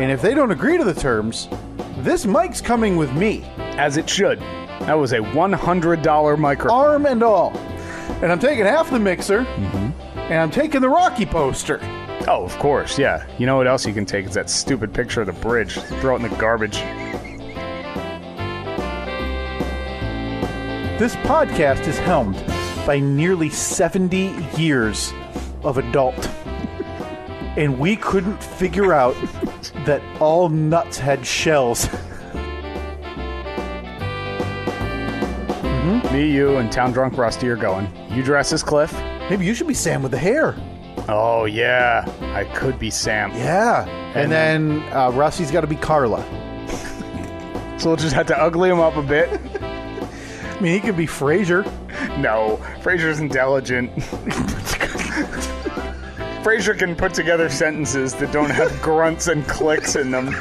And if they don't agree to the terms, this mic's coming with me. As it should. That was a $100 microphone. Arm and all. And I'm taking half the mixer, and I'm taking the Rocky poster. Oh, of course, yeah. You know what else you can take is that stupid picture of the bridge. Throw it in the garbage. This podcast is helmed by nearly 70 years of adult. And we couldn't figure out that all nuts had shells. Me, you, and Town Drunk Rusty are going. You dress as Cliff. Maybe you should be Sam with the hair. Oh, yeah. I could be Sam. Yeah. And then Rusty's got to be Carla. So we'll just have to ugly him up a bit. I mean, he could be Frasier. No, Frasier's intelligent. Frasier can put together sentences that don't have grunts and clicks in them.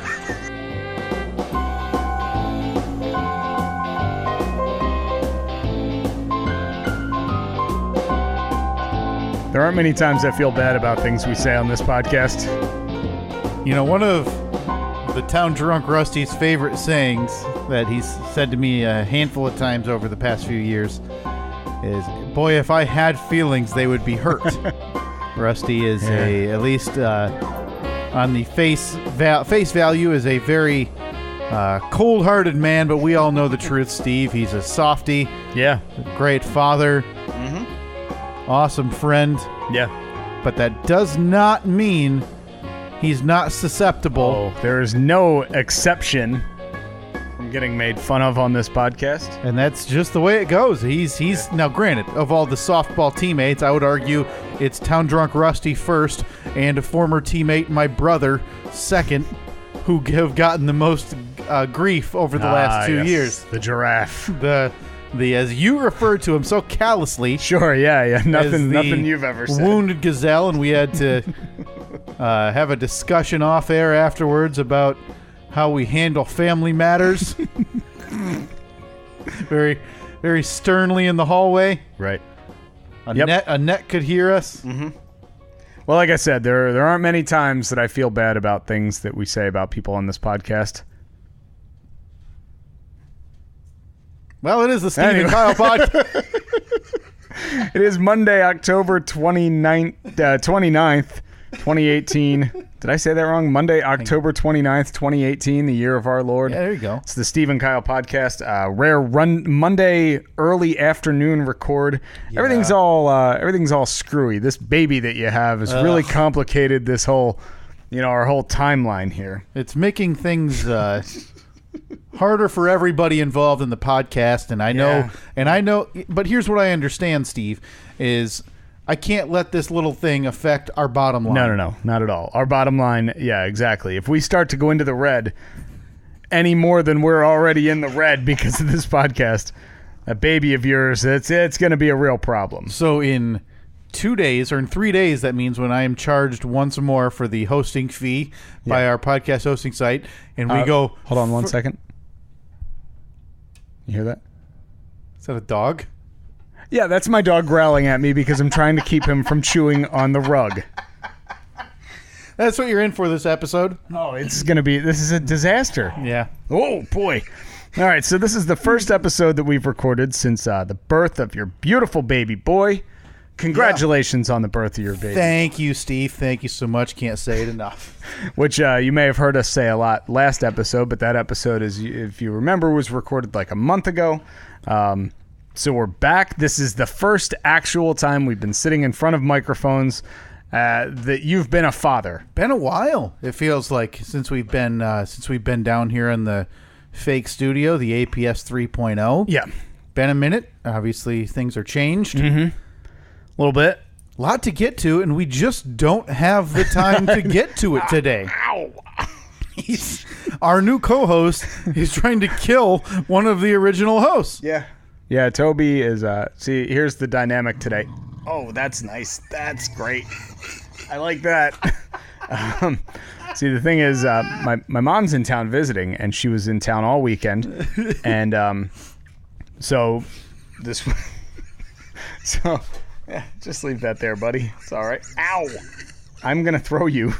There aren't many times I feel bad about things we say on this podcast. You know, one of the Town Drunk Rusty's favorite sayings that he's said to me a handful of times over the past few years is, boy, if I had feelings, they would be hurt. Rusty is at least on the face value, is a very cold-hearted man, but we all know the truth, Steve. He's a softie. Yeah. A great father. Awesome friend. Yeah. But that does not mean he's not susceptible. Oh, there is no exception from getting made fun of on this podcast. And that's just the way it goes. He's Now, granted, of all the softball teammates, I would argue it's Town Drunk Rusty first and a former teammate, my brother, second, who have gotten the most grief over the last 2 years. The giraffe. The as you referred to him so callously. Sure, yeah. Nothing you've ever said. Wounded gazelle, and we had to have a discussion off air afterwards about how we handle family matters. Very, very sternly in the hallway. Right. Annette could hear us. Mm-hmm. Well, like I said, there aren't many times that I feel bad about things that we say about people on this podcast. Well, it is the Steve and Kyle podcast. It is Monday, October 29th, 2018. Did I say that wrong? Monday, October 29th, 2018, the year of our Lord. Yeah, there you go. It's the Steve and Kyle podcast. Rare Monday early afternoon record. Yeah. Everything's all screwy. This baby that you have has really complicated this whole, our whole timeline here. It's making things harder for everybody involved in the podcast, and I know, but here's what I understand, Steve, is I can't let this little thing affect our bottom line. No, not at all. Our bottom line, yeah, exactly. If we start to go into the red any more than we're already in the red because of this podcast, a baby of yours, it's going to be a real problem. So in 2 days, or in 3 days, that means when I am charged once more for the hosting fee by our podcast hosting site, and we go... Hold on 1 second. You hear that? Is that a dog? Yeah, that's my dog growling at me because I'm trying to keep him from chewing on the rug. That's what you're in for this episode? Oh, this is a disaster. Yeah. Oh, boy. All right, so this is the first episode that we've recorded since the birth of your beautiful baby boy. Congratulations on the birth of your baby. Thank you, Steve. Thank you so much. Can't say it enough. Which you may have heard us say a lot last episode, but that episode, if you remember, was recorded like a month ago. So we're back. This is the first actual time we've been sitting in front of microphones that you've been a father. Been a while. It feels like since we've been down here in the fake studio, the APS 3.0. Yeah. Been a minute. Obviously, things are changed. Mm-hmm. A little bit. A lot to get to, and we just don't have the time to get to it today. Ow. Our new co-host is trying to kill one of the original hosts. Yeah. Yeah, Toby is... see, here's the dynamic today. Oh, that's nice. That's great. I like that. See, the thing is, my mom's in town visiting, and she was in town all weekend. And so this... So... Yeah, just leave that there, buddy. It's all right. Ow. I'm going to throw you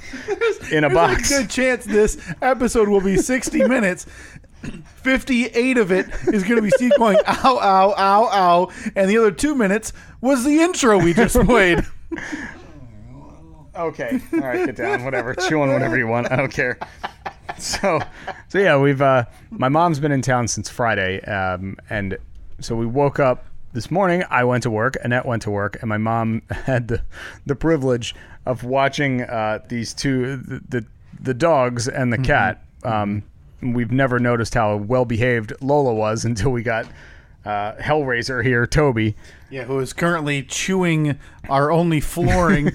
in a box. There's a good chance this episode will be 60 minutes. 58 of it is going to be Steve going, ow, ow, ow, ow. And the other 2 minutes was the intro we just played. Okay. All right, get down. Whatever. Chew on whatever you want. I don't care. So yeah, we've my mom's been in town since Friday, and so we woke up this morning. I went to work, Annette went to work, and my mom had the privilege of watching these two, the dogs and the cat. We've never noticed how well behaved Lola was until we got Hellraiser here, Toby. Yeah, who is currently chewing our only flooring.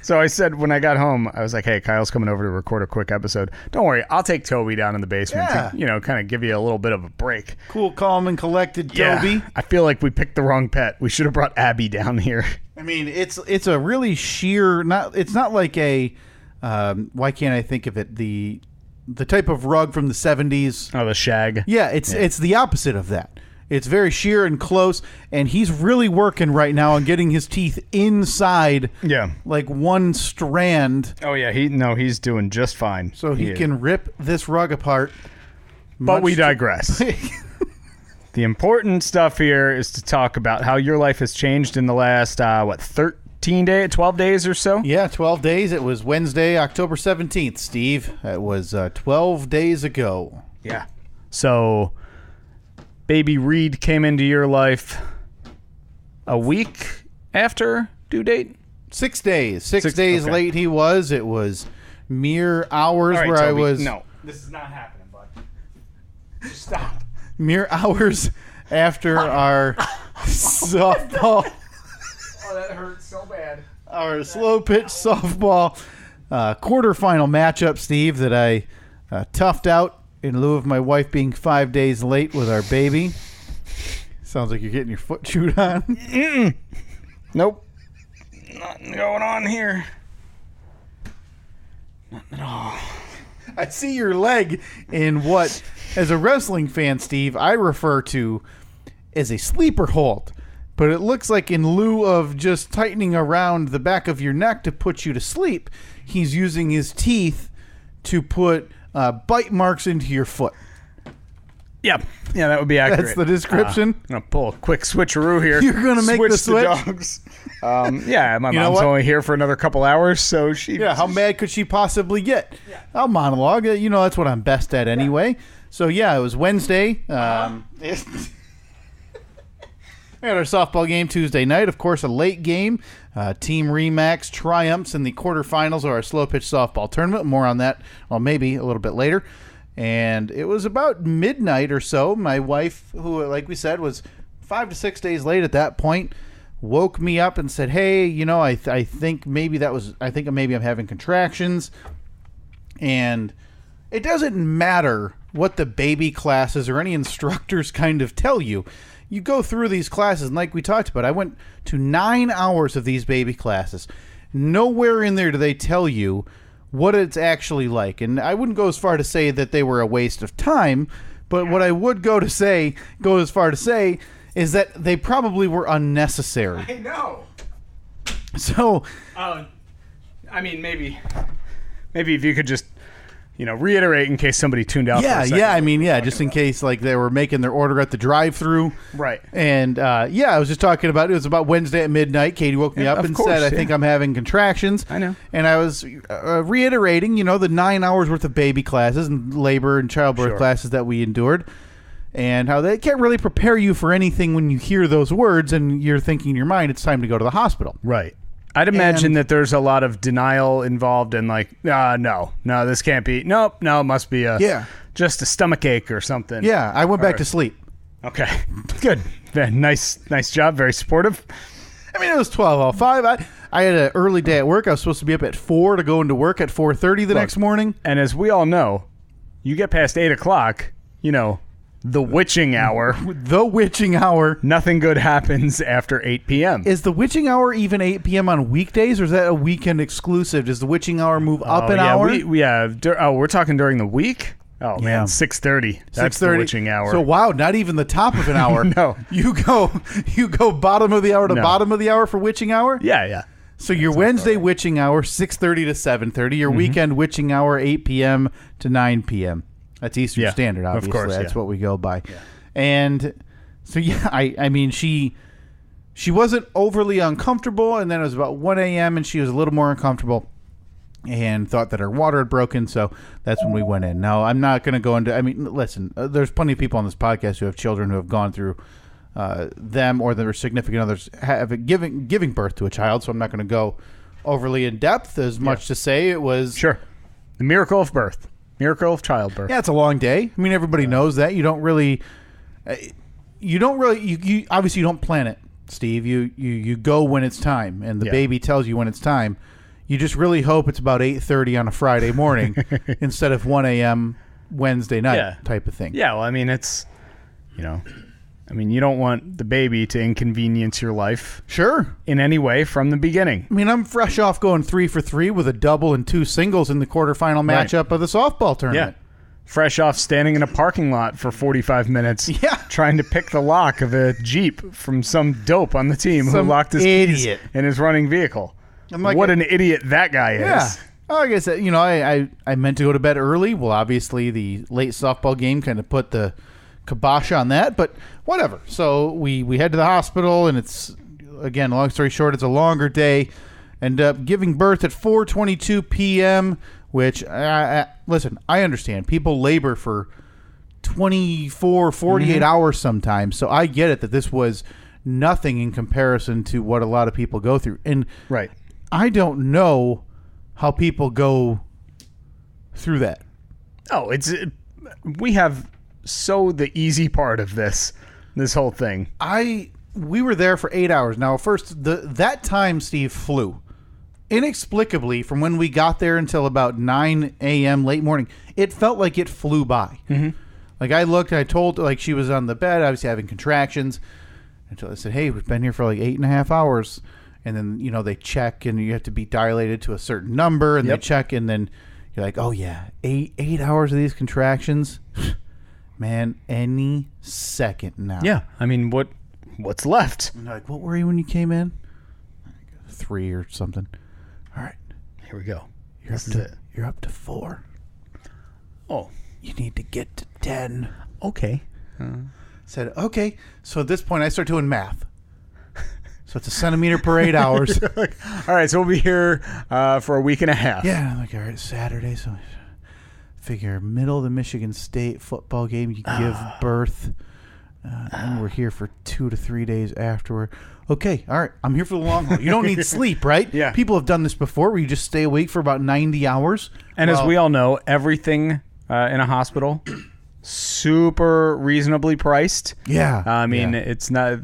So I said when I got home, I was like, hey, Kyle's coming over to record a quick episode. Don't worry, I'll take Toby down in the basement to, kind of give you a little bit of a break. Cool, calm, and collected Toby. Yeah, I feel like we picked the wrong pet. We should have brought Abby down here. I mean, it's a really sheer, it's not like a, why can't I think of it, the type of rug from the 70s. Oh, the shag. Yeah, it's the opposite of that. It's very sheer and close, and he's really working right now on getting his teeth inside like one strand. Oh, yeah. He's doing just fine. So he can rip this rug apart. But we digress. The important stuff here is to talk about how your life has changed in the last, 12 days or so? Yeah, 12 days. It was Wednesday, October 17th, Steve. It was 12 days ago. Yeah. So baby Reed came into your life a week after due date? 6 days. Six days late he was. It was mere hours right, where Toby, I was... No, this is not happening, bud. Stop. Mere hours after our softball... Oh, that hurts so bad. Our slow pitch softball quarterfinal matchup, Steve, that I toughed out in lieu of my wife being 5 days late with our baby. Sounds like you're getting your foot chewed on. Mm-mm. Nope. Nothing going on here. Nothing at all. I see your leg in what, as a wrestling fan, Steve, I refer to as a sleeper hold. But it looks like in lieu of just tightening around the back of your neck to put you to sleep, he's using his teeth to put bite marks into your foot. Yep. Yeah, that would be accurate. That's the description. I'm going to pull a quick switcheroo here. You're going to make the switch? Dogs. Yeah, my mom's only here for another couple hours, so she... Yeah, how mad could she possibly get? Yeah. I'll monologue. That's what I'm best at anyway. Yeah. So, yeah, it was Wednesday. We had our softball game Tuesday night. Of course, a late game. Team Remax triumphs in the quarterfinals of our slow pitch softball tournament. More on that, well, maybe a little bit later. And it was about midnight or so. My wife, who, like we said, was 5 to 6 days late at that point, woke me up and said, hey, I think maybe I'm having contractions. And it doesn't matter what the baby classes or any instructors kind of tell you. You go through these classes, and like we talked about, I went to 9 hours of these baby classes. Nowhere in there do they tell you what it's actually like. And I wouldn't go as far to say that they were a waste of time, but what I would go as far to say, is that they probably were unnecessary. I know. So... I mean, maybe if you could just... reiterate in case somebody tuned out. Yeah, just in case they were making their order at the drive-thru. Right. And I was just talking about it. Was about Wednesday at midnight. Katie woke me up and said, "I think I'm having contractions." I know. And I was reiterating, the 9 hours worth of baby classes and labor and childbirth classes that we endured, and how they can't really prepare you for anything when you hear those words and you're thinking in your mind it's time to go to the hospital. Right. I'd imagine that there's a lot of denial involved in no, this can't be. Nope, no, it must be just a stomach ache or something. Yeah, I went back to sleep. Okay, good. Nice job. Very supportive. I mean, it was 12:05. I had an early day at work. I was supposed to be up at 4 to go into work at 4:30 the next morning. And as we all know, you get past 8 o'clock, the witching hour. The witching hour. Nothing good happens after 8 p.m. Is the witching hour even 8 p.m. on weekdays, or is that a weekend exclusive? Does the witching hour move up an hour? We're talking during the week? Oh, man, 6:30. That's the witching hour. So, wow, not even the top of an hour. No. You go bottom of the hour to bottom of the hour for witching hour? Yeah. So your Wednesday witching hour, 6:30 to 7:30. Your weekend witching hour, 8 p.m. to 9 p.m. That's Eastern Standard, obviously. Of course, that's what we go by. Yeah. And so, I mean, she wasn't overly uncomfortable, and then it was about 1 a.m., and she was a little more uncomfortable and thought that her water had broken, so that's when we went in. Now, I'm not going to go into... I mean, listen, there's plenty of people on this podcast who have children who have gone through them or their significant others giving birth to a child, so I'm not going to go overly in depth as much to say it was... Sure. The miracle of birth. Miracle of childbirth. Yeah, it's a long day. I mean, everybody knows that. You don't really... You obviously you don't plan it, Steve. You go when it's time, and the baby tells you when it's time. You just really hope it's about 8:30 on a Friday morning instead of 1 a.m. Wednesday night type of thing. Yeah, well, I mean, it's, you don't want the baby to inconvenience your life. Sure. In any way from the beginning. I mean, I'm fresh off going 3 for 3 with a double and 2 singles in the quarterfinal matchup of the softball tournament. Yeah. Fresh off standing in a parking lot for 45 minutes trying to pick the lock of a Jeep from some dope on the team who locked his keys in his running vehicle. I'm like, what an idiot that guy is. Yeah. Like I said, I meant to go to bed early. Well, obviously, the late softball game kind of put the kibosh on that, but whatever. So we head to the hospital, and it's, again, long story short, it's a longer day. End up giving birth at 4:22 p.m., which, listen, I understand. People labor for 24, 48 hours sometimes, so I get it that this was nothing in comparison to what a lot of people go through. And I don't know how people go through that. Oh, we have the easy part of this whole thing. We were there for 8 hours. Now, first, that time Steve flew. Inexplicably, from when we got there until about 9 a.m. late morning, it felt like it flew by. Mm-hmm. Like, I looked, and I told, like, she was on the bed, obviously having contractions. Until I said, hey, we've been here for like 8.5 hours. And then, they check, and you have to be dilated to a certain number, and they check, and then you're like, oh, yeah, 8 hours of these contractions? Man, any second now. Yeah, I mean, what's left? And like, what were you when you came in? 3 or something. All right. Here we go. You're up to 4. Oh. You need to get to 10. Okay. Said, okay. So at this point, I start doing math. So it's a centimeter per 8 hours. All right, so we'll be here for a week and a half. Yeah, I'm like, all right, Saturday. So I figure middle of the Michigan State football game, you give birth. And we're here for 2 to 3 days afterward. Okay, all right, I'm here for the long haul. You don't need sleep, right? Yeah. People have done this before where you just stay awake for about 90 hours. And as we all know, everything in a hospital, super reasonably priced. Yeah. I mean, it's not,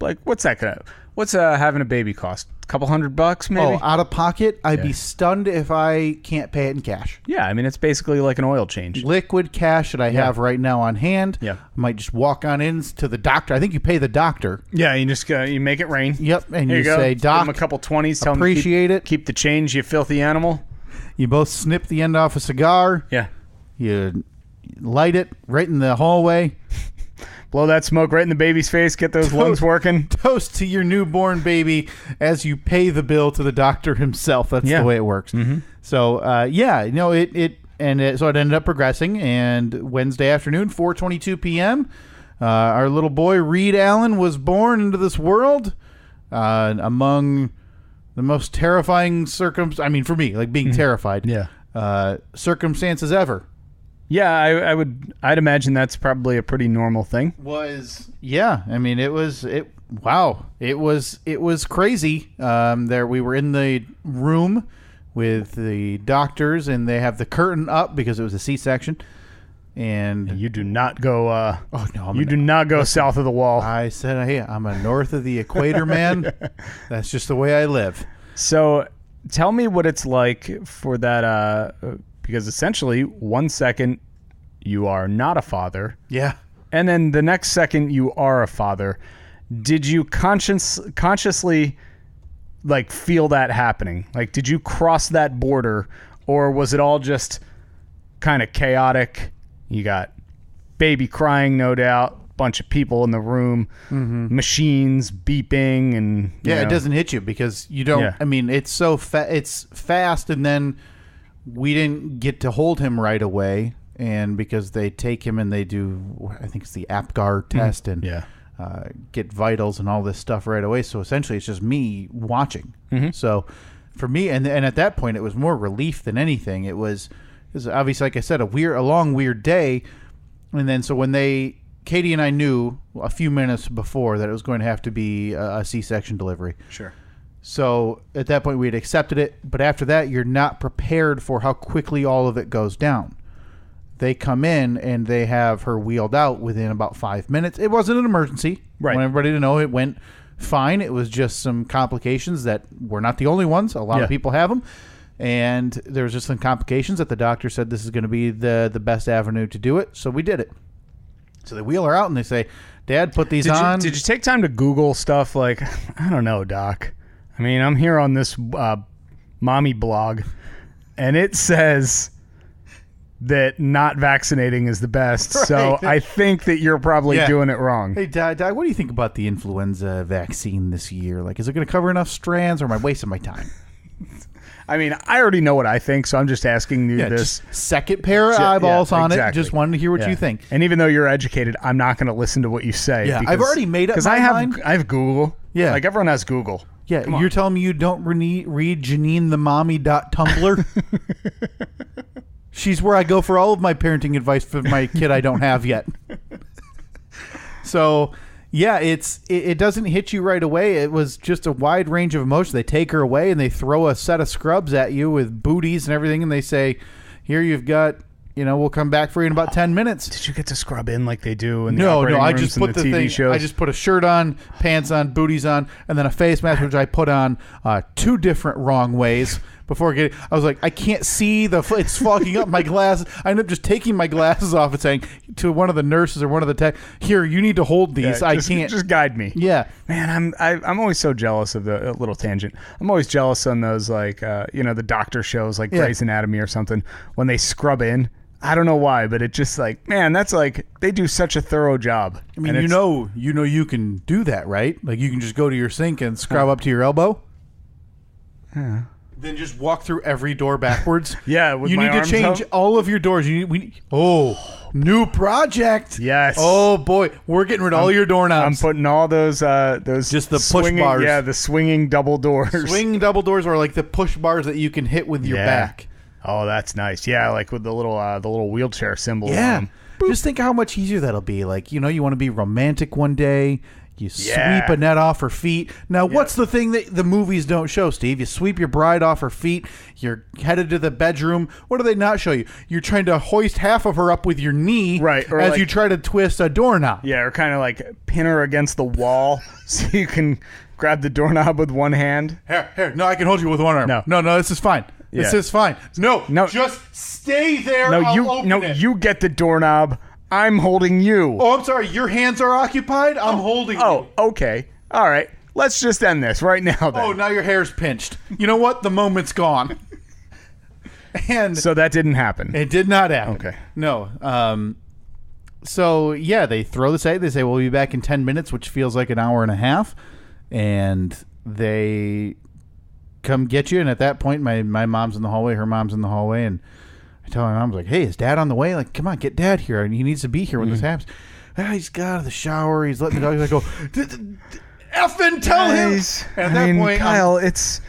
like, what's having a baby cost? A couple $100 maybe? Oh, out of pocket? I'd be stunned if I can't pay it in cash. Yeah, I mean, it's basically like an oil change. Liquid cash that I have right now on hand. Yeah. I might just walk on in to the doctor. I think you pay the doctor. Yeah, you just you make it rain. Yep, and Here you go. say, Doc, give him a couple 20s. Tell appreciate him it. Keep the change, you filthy animal. You both snip the end off a cigar. Yeah. You light it right in the hallway. Blow that smoke right in the baby's face. Get those lungs working. Toast to your newborn baby as you pay the bill to the doctor himself. That's the way it works. Mm-hmm. So, so it ended up progressing. And Wednesday afternoon, 4:22 p.m., our little boy, Reed Allen, was born into this world among the most terrifying circumstances. I mean, for me, like being terrified. Yeah. Circumstances ever. Yeah, I'd imagine that's probably a pretty normal thing. I mean, it was crazy. There we were in the room with the doctors, and they have the curtain up because it was a C-section. And you do not go. Do not go south of the wall. I said, hey, I'm a north of the equator man. That's just the way I live. So, tell me what it's like for that. Because essentially, 1 second you are not a father. Yeah. And then the next second you are a father. Did you consciously like feel that happening? Like, did you cross that border, or was it all just kind of chaotic? You got baby crying, no doubt. bunch of people in the room, machines beeping, and it doesn't hit you because you don't. Yeah. I mean, it's so it's fast, and then we didn't get to hold him right away, and because they take him and they do, I think it's the APGAR test, and get vitals and all this stuff right away. So essentially, it's just me watching. So for me, and at that point, it was more relief than anything. It was obviously, like I said, a long, weird day. And then so when Katie and I knew a few minutes before that it was going to have to be a C-section delivery. Sure. So at that point, we had accepted it. But after that, you're not prepared for how quickly all of it goes down. They come in and they have her wheeled out within about 5 minutes. It wasn't an emergency. Right. I want everybody to know it went fine. It was just some complications that were not the only ones. A lot of people have them. And there was just some complications that the doctor said this is going to be the best avenue to do it. So we did it. So they wheel her out and they say, Dad, put these on. Did you take time to Google stuff like, I don't know, Doc. I mean, I'm here on this mommy blog, and it says that not vaccinating is the best. Right. So I think that you're probably doing it wrong. Hey, Dad, what do you think about the influenza vaccine this year? Like, is it going to cover enough strands, or am I wasting my time? I mean, I already know what I think, so I'm just asking you this. Just second pair of eyeballs on it. Just wanted to hear what you think. And even though you're educated, I'm not going to listen to what you say. Yeah, I've already made up my mind. I have Google. Yeah. Like, everyone has Google. Yeah, you're telling me you don't read JanineTheMommy.tumblr? She's where I go for all of my parenting advice for my kid I don't have yet. So... yeah, it doesn't hit you right away. It was just a wide range of emotions. They take her away and they throw a set of scrubs at you with booties and everything, and they say, "Here you've got, we'll come back for you in about 10 minutes." Did you get to scrub in like they do in the No, operating I rooms just and put the TV shows? I just put a shirt on, pants on, booties on, and then a face mask, which I put on 2 different wrong ways. Before getting, I was like, I can't see it's fogging up my glasses. I ended up just taking my glasses off and saying to one of the nurses or one of the tech, "Here, you need to hold these. I can't." Just guide me. Yeah, man, I'm always so jealous of a little tangent. I'm always jealous on those like the doctor shows like Grey's Anatomy or something when they scrub in. I don't know why, but it just like, man, that's like they do such a thorough job. I mean, you can do that, right? Like you can just go to your sink and scrub up to your elbow. Yeah. Then just walk through every door backwards. Yeah, with you my need to arms change up. all of your doors. New project. Yes. Oh boy, we're getting rid of all your doorknobs. I'm putting all those just the push bars. Yeah, the swinging double doors. Swinging double doors, or like the push bars that you can hit with your back. Oh, that's nice. Yeah, like with the little wheelchair symbol. Yeah. Just think how much easier that'll be. Like, you want to be romantic one day. You sweep a net off her feet. Now, what's the thing that the movies don't show, Steve? You sweep your bride off her feet. You're headed to the bedroom. What do they not show you? You're trying to hoist half of her up with your knee as you try to twist a doorknob. Yeah, or kind of like pin her against the wall so you can grab the doorknob with one hand. Here. No, I can hold you with one arm. No, this is fine. Yeah. This is fine. No, just stay there. You get the doorknob. I'm holding you. Oh, I'm sorry. Your hands are occupied? I'm holding you. Oh, okay. All right. Let's just end this right now then. Oh, now your hair's pinched. You know what? The moment's gone. And so that didn't happen. It did not happen. Okay. No. So, they throw this at you. They say, we'll be back in 10 minutes, which feels like an hour and a half. And they come get you. And at that point, my mom's in the hallway. Her mom's in the hallway. And I tell my mom, like, hey, is Dad on the way? Like, come on, get Dad here. And he needs to be here when this happens. He's got out of the shower. He's letting the dog. He's like, effing tell him. And at that point, Kyle, it's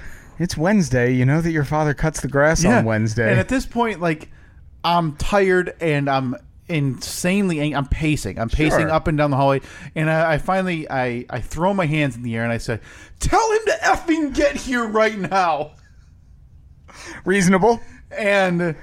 Wednesday. You know that your father cuts the grass on Wednesday. And at this point, like, I'm tired and I'm insanely angry. I'm pacing. I'm pacing up and down the hallway. And I finally throw my hands in the air and I said, tell him to effing get here right now. Reasonable. And...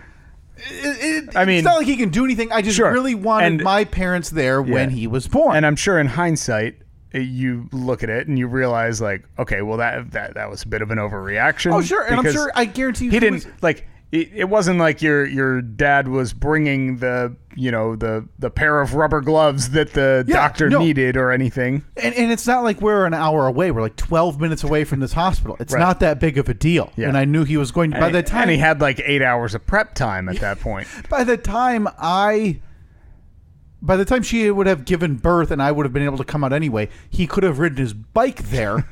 it's not like he can do anything. I just really wanted my parents there when he was born. And I'm sure in hindsight, you look at it and you realize, like, okay, well, that was a bit of an overreaction. Oh, sure. And I'm sure, I guarantee you, he didn't, like, it wasn't like your dad was bringing the pair of rubber gloves that the doctor needed or anything. And it's not like we're an hour away. We're like 12 minutes away from this hospital. It's not that big of a deal. Yeah. And I knew he was going to, by the time. And he had like 8 hours of prep time at that point. By the time I by the time she would have given birth and I would have been able to come out anyway, he could have ridden his bike there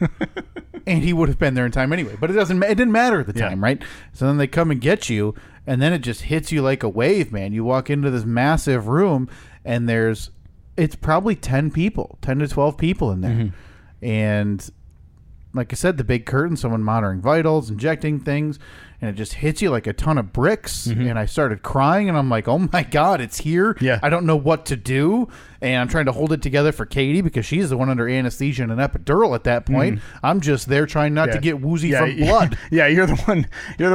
and he would have been there in time anyway. But it didn't matter at the time, right? So then they come and get you, and then it just hits you like a wave, man. You walk into this massive room and it's probably 10 to 12 people in there. Mm-hmm. And like I said, the big curtain, someone monitoring vitals, injecting things, and it just hits you like a ton of bricks. Mm-hmm. And I started crying, and I'm like, oh my God, it's here. Yeah. I don't know what to do. And I'm trying to hold it together for Katie because she's the one under anesthesia and an epidural at that point. Mm-hmm. I'm just there trying not to get woozy from blood. Yeah, you're the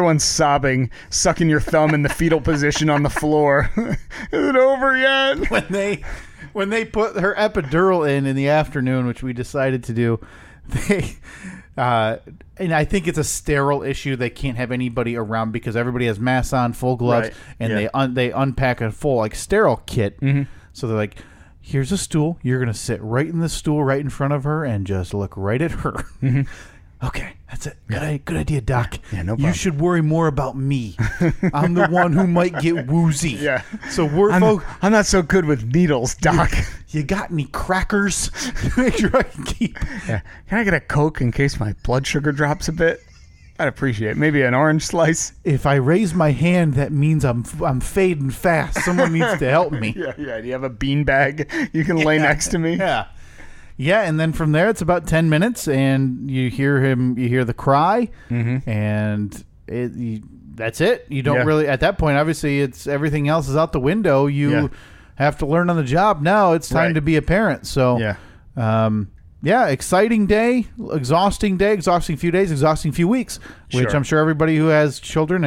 one sobbing, sucking your thumb in the fetal position on the floor. Is it over yet? When they put her epidural in the afternoon, which we decided to do, and I think it's a sterile issue. They can't have anybody around because everybody has masks on, full gloves, and they unpack a full sterile kit. Mm-hmm. So they're like, here's a stool. You're gonna sit right in the stool right in front of her and just look right at her. Mm-hmm. Okay, that's it. Good idea, Doc. Yeah, no problem. You should worry more about me. I'm the one who might get woozy. Yeah. So I'm not so good with needles, Doc. You got any crackers? Make sure I can keep. Yeah. Can I get a Coke in case my blood sugar drops a bit? I'd appreciate it. Maybe an orange slice. If I raise my hand, that means I'm fading fast. Someone needs to help me. Yeah. Do you have a bean bag you can lay next to me? Yeah. Yeah, and then from there, it's about 10 minutes, and you hear the cry, mm-hmm. and that's it. You don't really, at that point, obviously, it's everything else is out the window. You have to learn on the job. Now it's time to be a parent. So, exciting day, exhausting few days, exhausting few weeks, which I'm sure everybody who has children,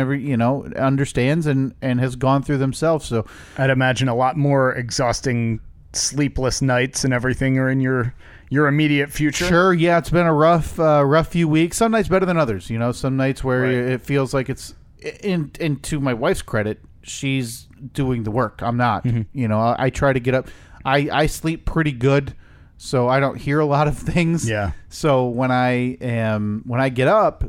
understands and has gone through themselves. So I'd imagine a lot more exhausting sleepless nights and everything are in your immediate future. Sure, yeah, it's been a rough few weeks. Some nights better than others. Some nights where it feels like it's. And to my wife's credit, she's doing the work. I'm not. Mm-hmm. I try to get up. I sleep pretty good, so I don't hear a lot of things. Yeah. So when I get up,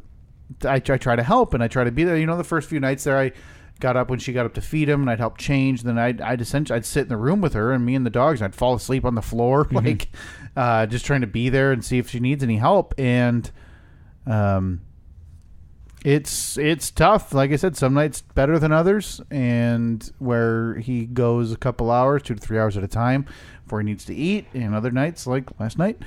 I try to help and I try to be there. The first few nights there, I got up when she got up to feed him, and I'd help change. Then I'd sit in the room with her and me and the dogs, and I'd fall asleep on the floor, mm-hmm. Just trying to be there and see if she needs any help. And it's tough. Like I said, some nights better than others, and where he goes a couple hours, 2 to 3 hours at a time before he needs to eat, and other nights like last night,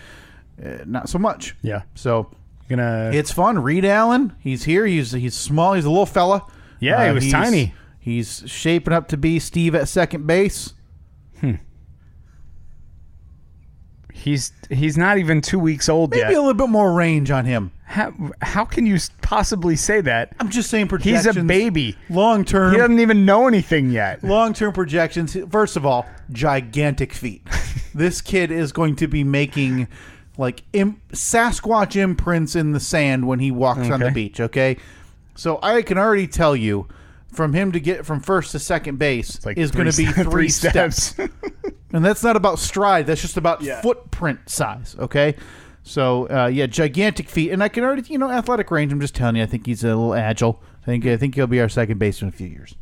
not so much. Yeah. So it's fun. Reed Allen, he's here. He's small. He's a little fella. Yeah, he was tiny. He's shaping up to be Steve at second base. He's not even 2 weeks old yet. Maybe a little bit more range on him. How can you possibly say that? I'm just saying projections. He's a baby. Long term. He doesn't even know anything yet. Long-term projections. First of all, gigantic feet. This kid is going to be making Sasquatch imprints in the sand when he walks on the beach, okay? So I can already tell you, from him to get from first to second base is going to be three steps. And that's not about stride. That's just about footprint size, okay? So, gigantic feet. And I can already, athletic range, I'm just telling you, I think he's a little agile. I think he'll be our second baseman in a few years.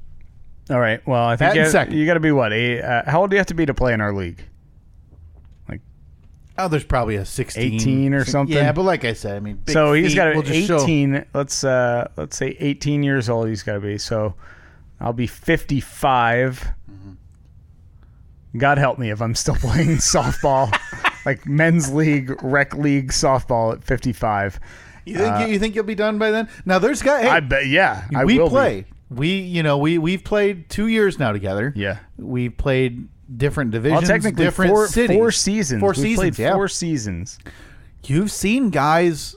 All right. Well, I think you got to be what? How old do you have to be to play in our league? There's probably a 16. 18 or something. Yeah, but like I said, big so he's got to 18. Let's say 18 years old he's got to be. So I'll be 55. Mm-hmm. God help me if I'm still playing softball, men's league, rec league softball at 55. You think you'll be done by then? Now there's guys. Hey, I bet. Yeah, we play. We've played 2 years now together. Yeah, we've played different divisions, technically different cities. 4 seasons. We played 4 seasons. You've seen guys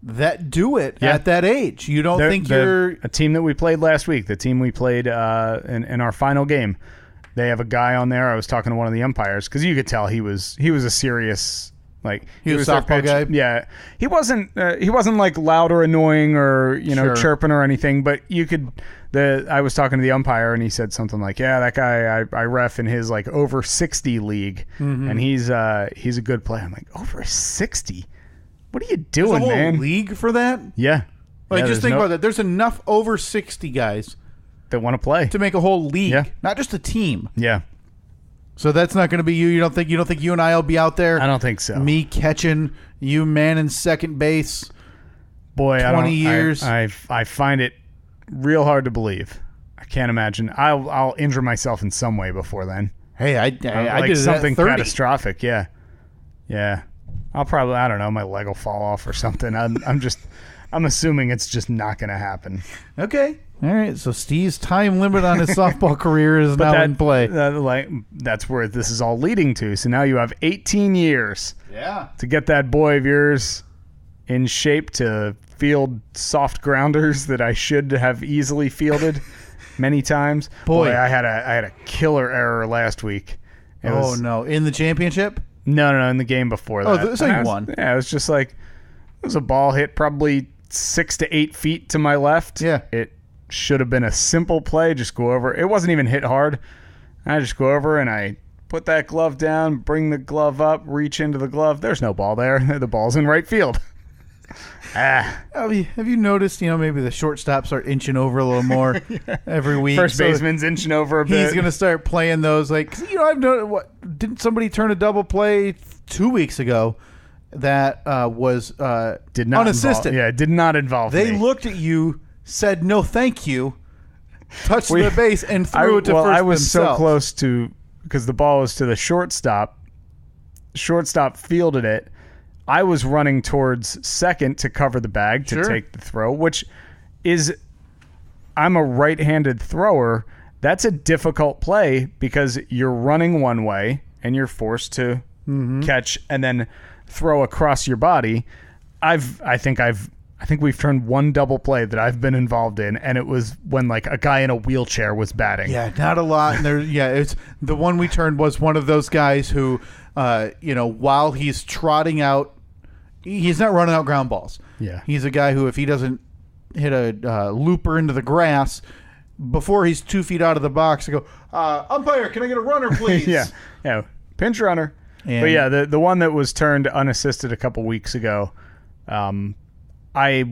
that do it at that age. You don't think you're a team that we played last week. The team we played in our final game. They have a guy on there. I was talking to one of the umpires because you could tell he was a serious he was a softball guy. Yeah, he wasn't loud or annoying or chirping or anything, but you could. I was talking to the umpire and he said something like, "Yeah, that guy I ref in his over 60 league, mm-hmm. and he's a good player." I'm like, over 60? What are you doing, There's a whole man? League for that? Yeah. Just think about that. There's enough over 60 guys that want to play to make a whole league, not just a team. Yeah. So that's not going to be you. You don't think you and I will be out there? I don't think so. Me catching you, man, in second base. Boy, 20 years. I find it real hard to believe. I can't imagine. I'll injure myself in some way before then. Hey, I like did something it at 30. catastrophic. Yeah. I'll probably, I don't know, my leg will fall off or something. I'm assuming it's just not going to happen. Okay. All right. So Steve's time limit on his softball career is now in play. That's where this is all leading to. So now you have 18 years. Yeah. To get that boy of yours in shape to field soft grounders that I should have easily fielded many times. Boy, I had a killer error last week. No! In the championship? No, in the game before that. Oh, so you won. Yeah, it was just like, it was a ball hit probably 6 to 8 feet to my left. Yeah. It should have been a simple play, just go over. It wasn't even hit hard. I just go over and I put that glove down, bring the glove up, reach into the glove. There's no ball there. The ball's in right field. Have you noticed, maybe the shortstops start inching over a little more every week? First baseman's inching over a bit. He's going to start playing those. I've noticed, didn't somebody turn a double play 2 weeks ago that was did not unassisted? Did not involve They me. looked at you, said no thank you, touched the base, and threw it to first I was themselves. so close to, because the ball was to the shortstop. Shortstop fielded it. I was running towards second to cover the bag to take the throw, which is, I'm a right-handed thrower. That's a difficult play because you're running one way and you're forced to catch and then throw across your body. I think we've turned one double play that I've been involved in, and it was when a guy in a wheelchair was batting. Yeah, not a lot. And it's the one we turned was one of those guys who, while he's trotting out, he's not running out ground balls. Yeah, he's a guy who, if he doesn't hit a looper into the grass before he's 2 feet out of the box, I go, umpire, can I get a runner, please? yeah, pinch runner. But yeah, the one that was turned unassisted a couple weeks ago, I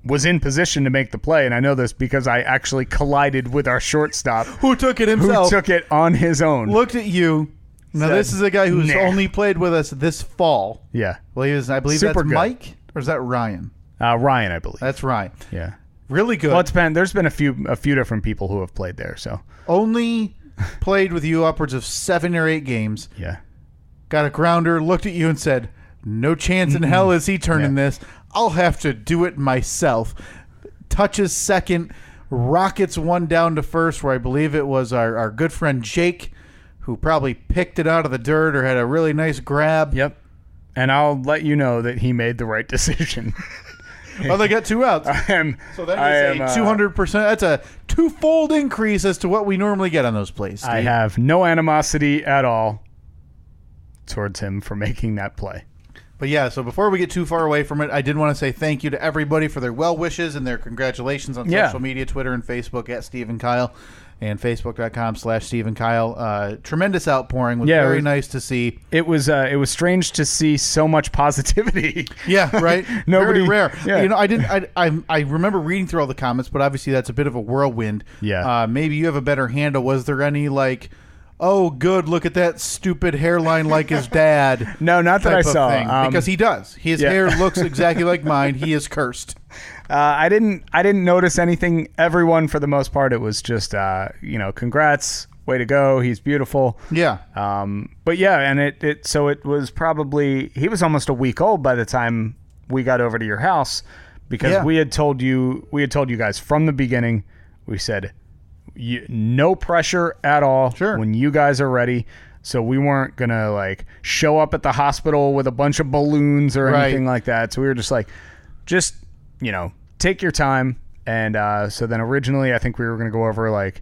was in position to make the play, and I know this because I actually collided with our shortstop, who took it himself, who took it on his own. Looked at you. Now this is a guy who's only played with us this fall. Yeah, well, I believe Super that's good. Mike, or is that Ryan? Ryan, I believe. That's Ryan. Yeah, really good. Well, it's been there's been a few different people who have played there. So only played with you upwards of 7 or 8 games. Yeah, got a grounder, looked at you and said, "No chance in hell is he turning this. I'll have to do it myself." Touches second, rockets one down to first, where I believe it was our good friend Jake, who probably picked it out of the dirt or had a really nice grab. Yep. And I'll let you know that he made the right decision. Well, they got 2 outs. So that is a 200%. That's a 2-fold increase as to what we normally get on those plays, Steve. I have no animosity at all towards him for making that play. But yeah, so before we get too far away from it, I did want to say thank you to everybody for their well wishes and their congratulations on social media, Twitter and Facebook at Steve and Kyle, and Facebook.com/Steve and Kyle. Tremendous outpouring. Was very nice to see. It was strange to see so much positivity. Yeah, right. Very rare. Yeah. I remember reading through all the comments, but obviously that's a bit of a whirlwind. Yeah. Maybe you have a better handle. Was there any oh, good, look at that stupid hairline like his dad? No, not that I saw. Because he does. His hair looks exactly like mine. He is cursed. I didn't notice anything. Everyone, for the most part, it was just, congrats, way to go. He's beautiful. Yeah. But yeah, and it was probably, he was almost a week old by the time we got over to your house, because we had told you guys from the beginning, we said, no pressure at all when you guys are ready. So we weren't going to show up at the hospital with a bunch of balloons or anything like that. So we were just take your time. And so then originally I think we were going to go over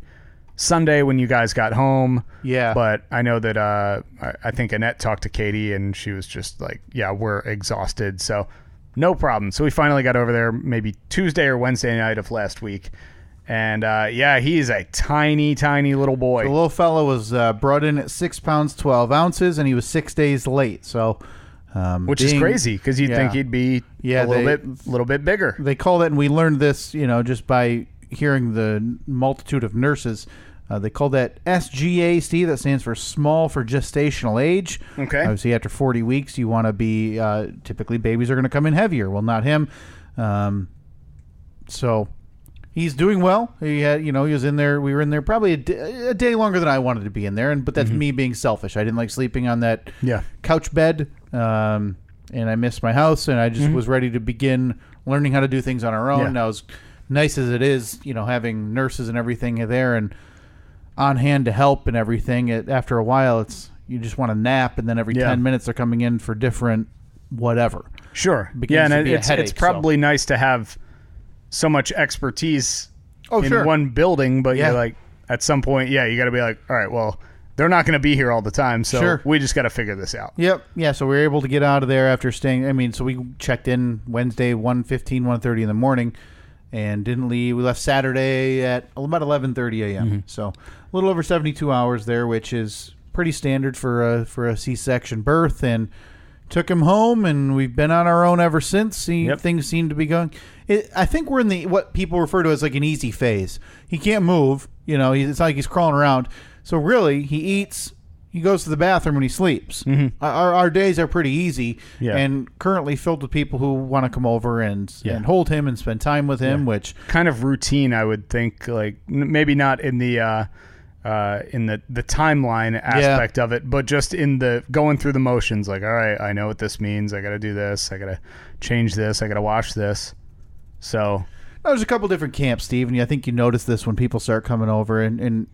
Sunday when you guys got home. Yeah. But I know that I think Annette talked to Katie and she was just we're exhausted. So no problem. So we finally got over there maybe Tuesday or Wednesday night of last week. And he's a tiny, tiny little boy. The little fellow was brought in at 6 pounds 12 ounces, and he was 6 days late. So, which is crazy because you'd think he'd be a little bit bigger. They call that, and we learned this, just by hearing the multitude of nurses. They call that SGA, Steve. That stands for small for gestational age. Okay. Obviously, after 40 weeks, you want to be, typically babies are going to come in heavier. Well, not him. So he's doing well. He had, he was in there. We were in there probably a day longer than I wanted to be in there. But that's me being selfish. I didn't like sleeping on that couch bed. And I missed my house, and I just was ready to begin learning how to do things on our own. Now, as nice as it is, having nurses and everything there and on hand to help and everything, after a while, you just want to nap, and then every 10 minutes they're coming in for different whatever. Sure. And it's probably nice to have so much expertise in one building, but you're like, at some point, you got to be like, all right, well, they're not going to be here all the time, so we just got to figure this out. Yep. Yeah, so we were able to get out of there after staying. So we checked in Wednesday, 1:15, 1:30 in the morning, and didn't leave. We left Saturday at about 11:30 a.m. So a little over 72 hours there, which is pretty standard for a C-section birth, and took him home, and we've been on our own ever since. Things seem to be going. I think we're in what people refer to as like an easy phase. He can't move. It's not like he's crawling around. So really, he eats, he goes to the bathroom, and he sleeps. Our days are pretty easy, and currently filled with people who want to come over and hold him and spend time with him, which kind of routine, I would think. Like maybe not in the timeline aspect of it, but just in the going through the motions. Like, all right, I know what this means. I got to do this. I got to change this. I got to wash this. So there's a couple different camps, Steve, and I think you notice this when people start coming over, and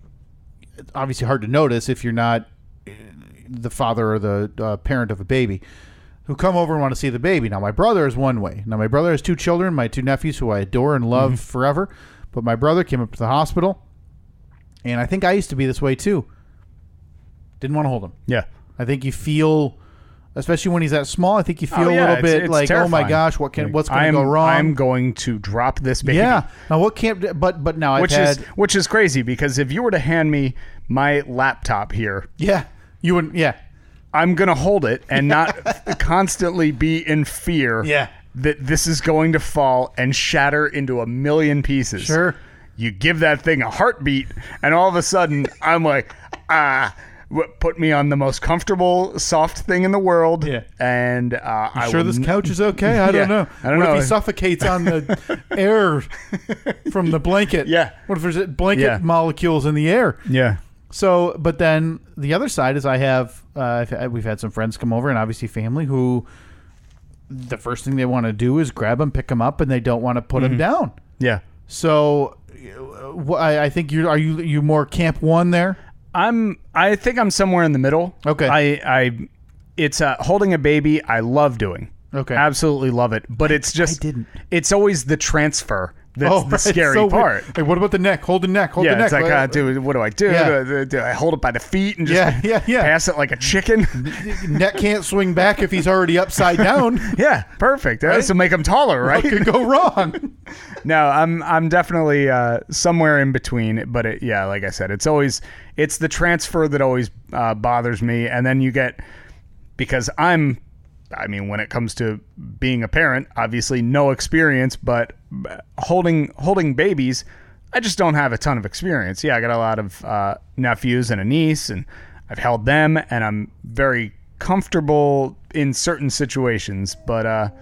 it's obviously hard to notice if you're not the father or the parent of a baby, who come over and want to see the baby. Now, my brother is one way. Now, my brother has two children, my two nephews, who I adore and love forever. But my brother came up to the hospital, and I think I used to be this way too. Didn't want to hold him. Yeah. I think you feel, especially when he's that small, I think you feel a little bit it's like, terrifying. Oh my gosh, what's going to go wrong? I'm going to drop this baby. Yeah. Now what can't? But now which is crazy, because if you were to hand me my laptop here, you wouldn't. Yeah. I'm gonna hold it and not constantly be in fear. That this is going to fall and shatter into a million pieces. Sure. You give that thing a heartbeat, and all of a sudden I'm like, put me on the most comfortable, soft thing in the world. Yeah. And I'm sure this couch is okay? I don't know. I don't know. What if he suffocates on the air from the blanket? Yeah. What if there's blanket molecules in the air? Yeah. So, but then the other side is we've had some friends come over, and obviously family, who the first thing they want to do is grab him, pick him up, and they don't want to put him down. Yeah. So I think are you more camp one there? I think I'm somewhere in the middle. Okay. It's holding a baby I love doing. Okay. Absolutely love it. But it's always the transfer that's the scary part. Like, what about the neck? Hold the neck. Hold the neck. It's like, what do I do? Yeah. Do I hold it by the feet and just pass it like a chicken? Neck can't swing back if he's already upside down. Yeah, perfect. Right? This will make him taller, right? What could go wrong? No, I'm definitely somewhere in between. But like I said, it's the transfer that always bothers me. And then you get, because when it comes to being a parent, obviously no experience, but holding babies, I just don't have a ton of experience. Yeah, I got a lot of nephews and a niece, and I've held them, and I'm very comfortable in certain situations, but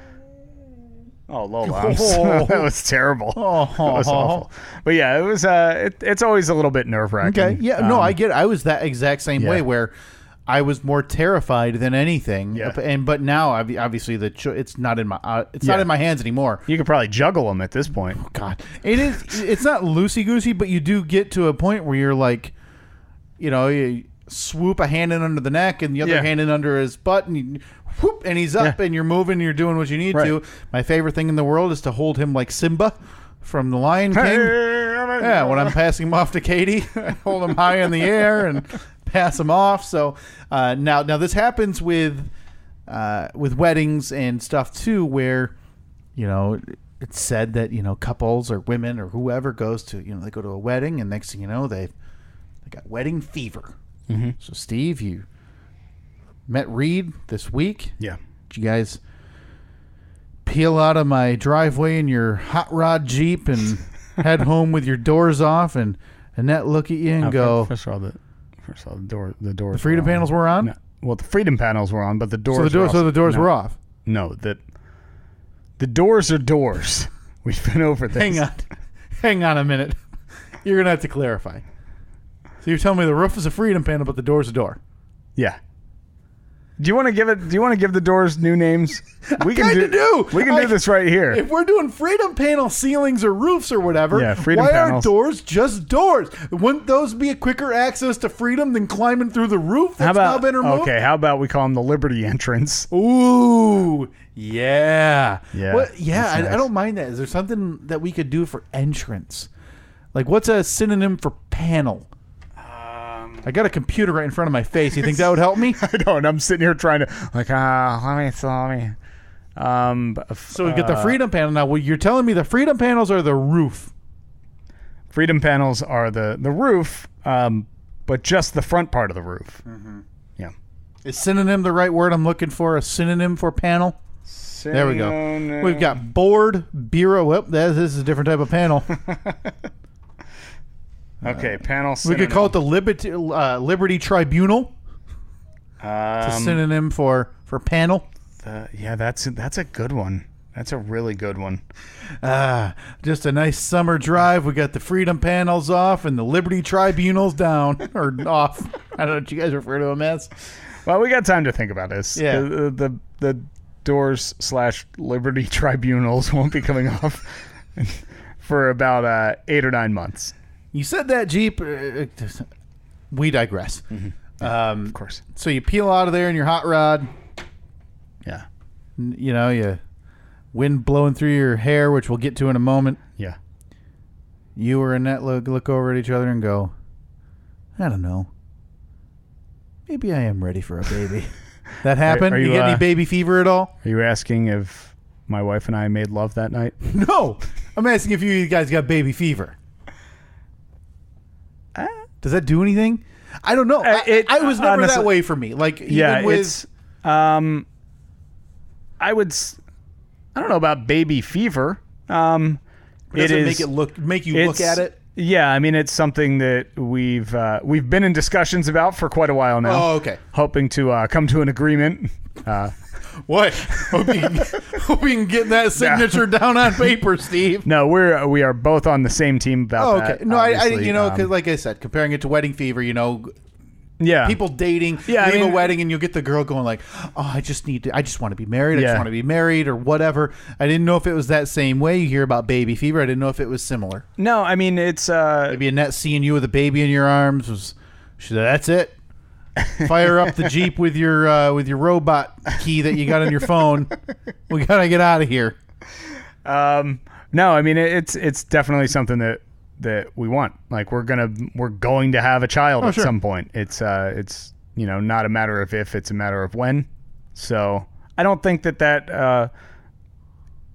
Lola, that was terrible. That was awful. But yeah, it was. It's always a little bit nerve-wracking. Okay, yeah, no, I get it. I was that exact same way, where I was more terrified than anything. Yeah. But now, obviously, it's not in my not in my hands anymore. You could probably juggle them at this point. Oh God, it is. It's not loosey goosey, but you do get to a point where you're like, you swoop a hand in under the neck and the other hand in under his butt, and you whoop, and he's up, and you're moving, and you're doing what you need to. My favorite thing in the world is to hold him like Simba from The Lion King. Yeah, when I'm passing him off to Katie, I hold him high in the air and pass him off. So now this happens with weddings and stuff too, where it's said that couples or women or whoever goes to they go to a wedding, and next thing you know they got wedding fever. Mm-hmm. So Steve, you met Reed this week. Yeah. Did you guys peel out of my driveway in your hot rod Jeep and head home with your doors off and Annette look at you and go. First of all, the doors. The freedom panels were on. No, well, the freedom panels were on, but the doors. So the doors were off. No, the doors are doors. We've been over this. Hang on a minute. You're gonna have to clarify. So you're telling me the roof is a freedom panel, but the door's a door. Yeah. Do you want to give the doors new names? We can do. We can do this right here. If we're doing freedom panel ceilings or roofs or whatever, freedom panels. Are doors just doors? Wouldn't those be a quicker access to freedom than climbing through the roof that's now been removed? Okay, how about we call them the Liberty entrance? Ooh, yeah. Yeah. Nice. I don't mind that. Is there something that we could do for entrance? Like, what's a synonym for panel? I got a computer right in front of my face. You think that would help me? I don't. I'm sitting here trying to let me. So we get the freedom panel. Now, you're telling me the freedom panels are the roof. Freedom panels are the roof, but just the front part of the roof. Mm-hmm. Yeah. Is synonym the right word I'm looking for? A synonym for panel? There we go. We've got board, bureau. Well, this is a different type of panel. Okay, panel synonym. We could call it the Liberty Tribunal. It's a synonym for panel. That's a good one. That's a really good one. Just a nice summer drive. We got the freedom panels off and the Liberty Tribunals down or off. I don't know what you guys refer to them as. Well, we got time to think about this. Yeah. The doors / Liberty Tribunals won't be coming off for about 8 or 9 months. You said that, Jeep. We digress. Mm-hmm. Yeah, of course. So you peel out of there in your hot rod. Yeah. You wind blowing through your hair, which we'll get to in a moment. Yeah. You or Annette look over at each other and go, I don't know. Maybe I am ready for a baby. That happened? Are you get any baby fever at all? Are you asking if my wife and I made love that night? No. I'm asking if you guys got baby fever. Does that do anything? I don't know. I was never honestly, that way for me. Like, even with... I don't know about baby fever. Does it make you look at it? Yeah, I mean, it's something that we've been in discussions about for quite a while now. Oh, okay. Hoping to come to an agreement. What? Hope you can get that signature down on paper, Steve. No, we are both on the same team about that. Okay. No, I because like I said, comparing it to wedding fever, yeah, people dating, leave a wedding, and you'll get the girl going like, "Oh, I just want to be married. I just want to be married," or whatever. I didn't know if it was that same way. You hear about baby fever. I didn't know if it was similar. No, I mean it's maybe Annette seeing you with a baby in your arms she said, "That's it. Fire up the Jeep with your robot key that you got on your phone. We gotta get out of here." No, I mean it's definitely something that we want. Like we're going to have a child at some point. It's not a matter of if, it's a matter of when. So I don't think that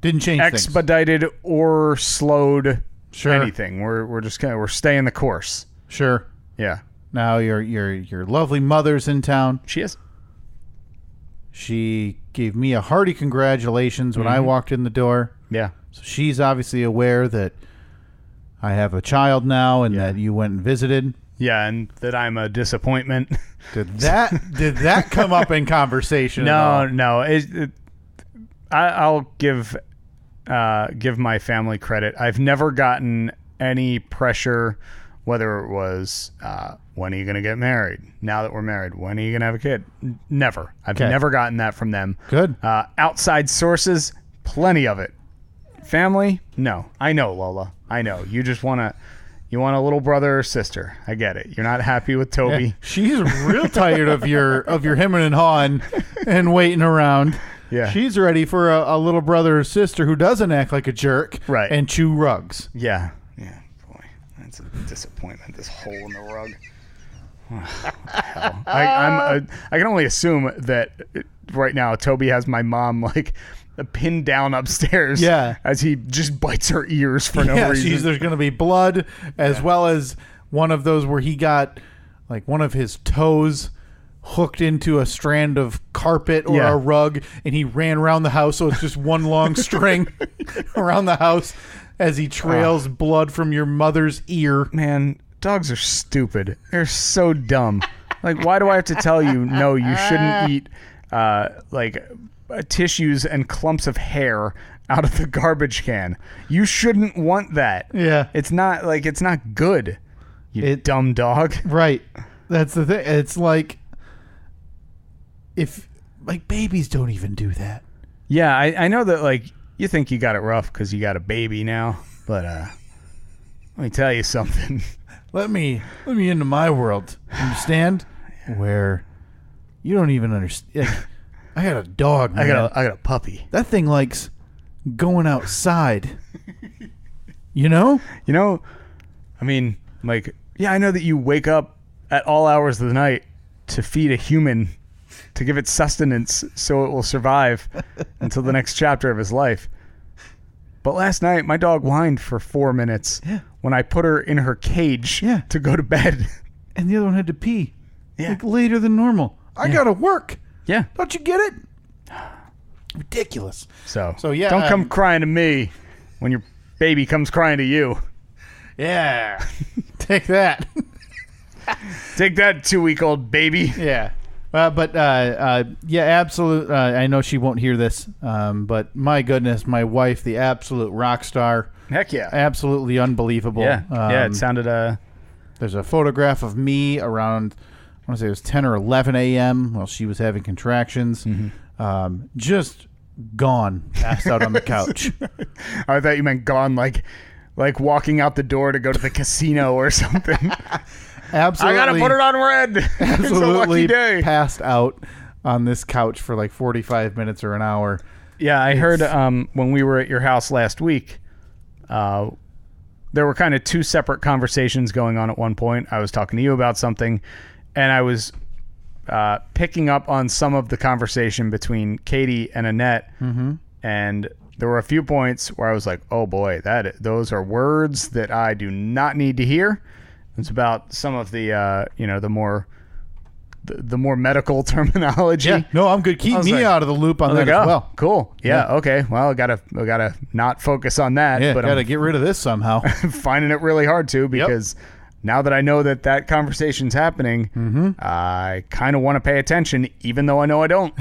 didn't change expedited things. Or slowed Sure. anything. We're just we're staying the course. Sure. Yeah. Now your lovely mother's in town. She is. She gave me a hearty congratulations when I walked in the door. Yeah. So she's obviously aware that I have a child now and that you went and visited. Yeah, and that I'm a disappointment. Did that come up in conversation? No. I'll give my family credit. I've never gotten any pressure, whether it was when are you going to get married? Now that we're married, when are you going to have a kid? Never. I've never gotten that from them. Good. Outside sources, plenty of it. Family, no. I know, Lola. I know. You just want a little brother or sister. I get it. You're not happy with Toby. Yeah, she's real tired of your hemming and hawing and waiting around. Yeah. She's ready for a little brother or sister who doesn't act like a jerk and chew rugs. Yeah. Yeah. Boy, that's a disappointment. This hole in the rug. What the hell? I can only assume that right now Toby has my mom like pinned down upstairs. Yeah. As he just bites her ears for no reason. There's going to be blood as well as one of those where he got like one of his toes hooked into a strand of carpet or a rug and he ran around the house. So it's just one long string around the house as he trails blood from your mother's ear. Man, Dogs are stupid. They're so dumb. Like, why do I have to tell you, no, you shouldn't eat tissues and clumps of hair out of the garbage can. You shouldn't want that. Yeah. It's not good. You dumb dog. Right. That's the thing. It's like, if, like, babies don't even do that. Yeah, I know that, like, you think you got it rough because you got a baby now, but let me tell you something. Let me into my world. Understand? Where you don't even understand. Like, I got a dog, man. I got a puppy. That thing likes going outside. You know? I mean, like, yeah, I know that you wake up at all hours of the night to feed a human, to give it sustenance so it will survive until the next chapter of his life. But last night, my dog whined for 4 minutes when I put her in her cage to go to bed. And the other one had to pee. Like, later than normal. I gotta work. Yeah. Don't you get it? Ridiculous. So yeah. Don't come crying to me when your baby comes crying to you. Yeah. Take that. Take that, 2-week-old baby. Yeah. Absolute. I know she won't hear this, but my goodness, my wife, the absolute rock star. Heck yeah. Absolutely unbelievable. Yeah. It sounded. There's a photograph of me around, I want to say it was 10 or 11 a.m. while she was having contractions. Mm-hmm. Just gone, passed out on the couch. I thought you meant gone like walking out the door to go to the casino or something. Absolutely. I gotta put it on red. Absolutely. It's a lucky day. Passed out on this couch for like 45 minutes or an hour. Yeah, I heard when we were at your house last week, there were kind of two separate conversations going on at one point. I was talking to you about something, and I was picking up on some of the conversation between Katie and Annette, and there were a few points where I was like, oh boy, those are words that I do not need to hear. It's about some of the the more medical terminology. Yeah, no, I'm good. Keep me out of the loop on that as well. Cool. Yeah. Okay. Well, I gotta not focus on that. Yeah, but gotta get rid of this somehow. Finding it really hard to, because now that I know that conversation's happening, I kind of want to pay attention, even though I know I don't.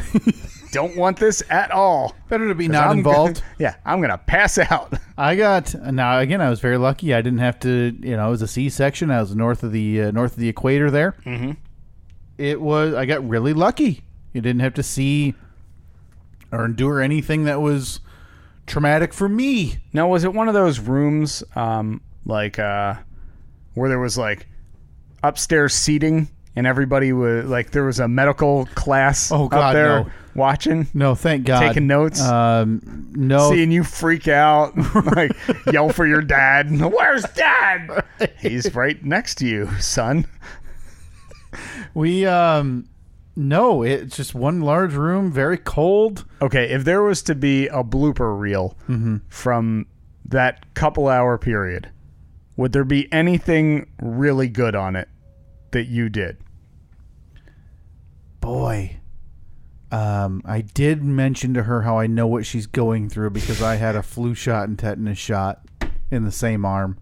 Don't want this at all. Better to be not involved. I'm gonna pass out. I was very lucky. I didn't have to. It was a C-section. I was north of the equator there. Mm-hmm. I got really lucky. You didn't have to see or endure anything that was traumatic for me. Now, was it one of those rooms, where there was like upstairs seating and everybody was like, there was a medical class up there watching? No, thank God. Taking notes? No. Seeing you freak out, like yell for your dad. Where's Dad? He's right next to you, son. We, no, it's just one large room, very cold. Okay, if there was to be a blooper reel from that couple-hour period, would there be anything really good on it that you did? Boy, I did mention to her how I know what she's going through because I had a flu shot and tetanus shot in the same arm.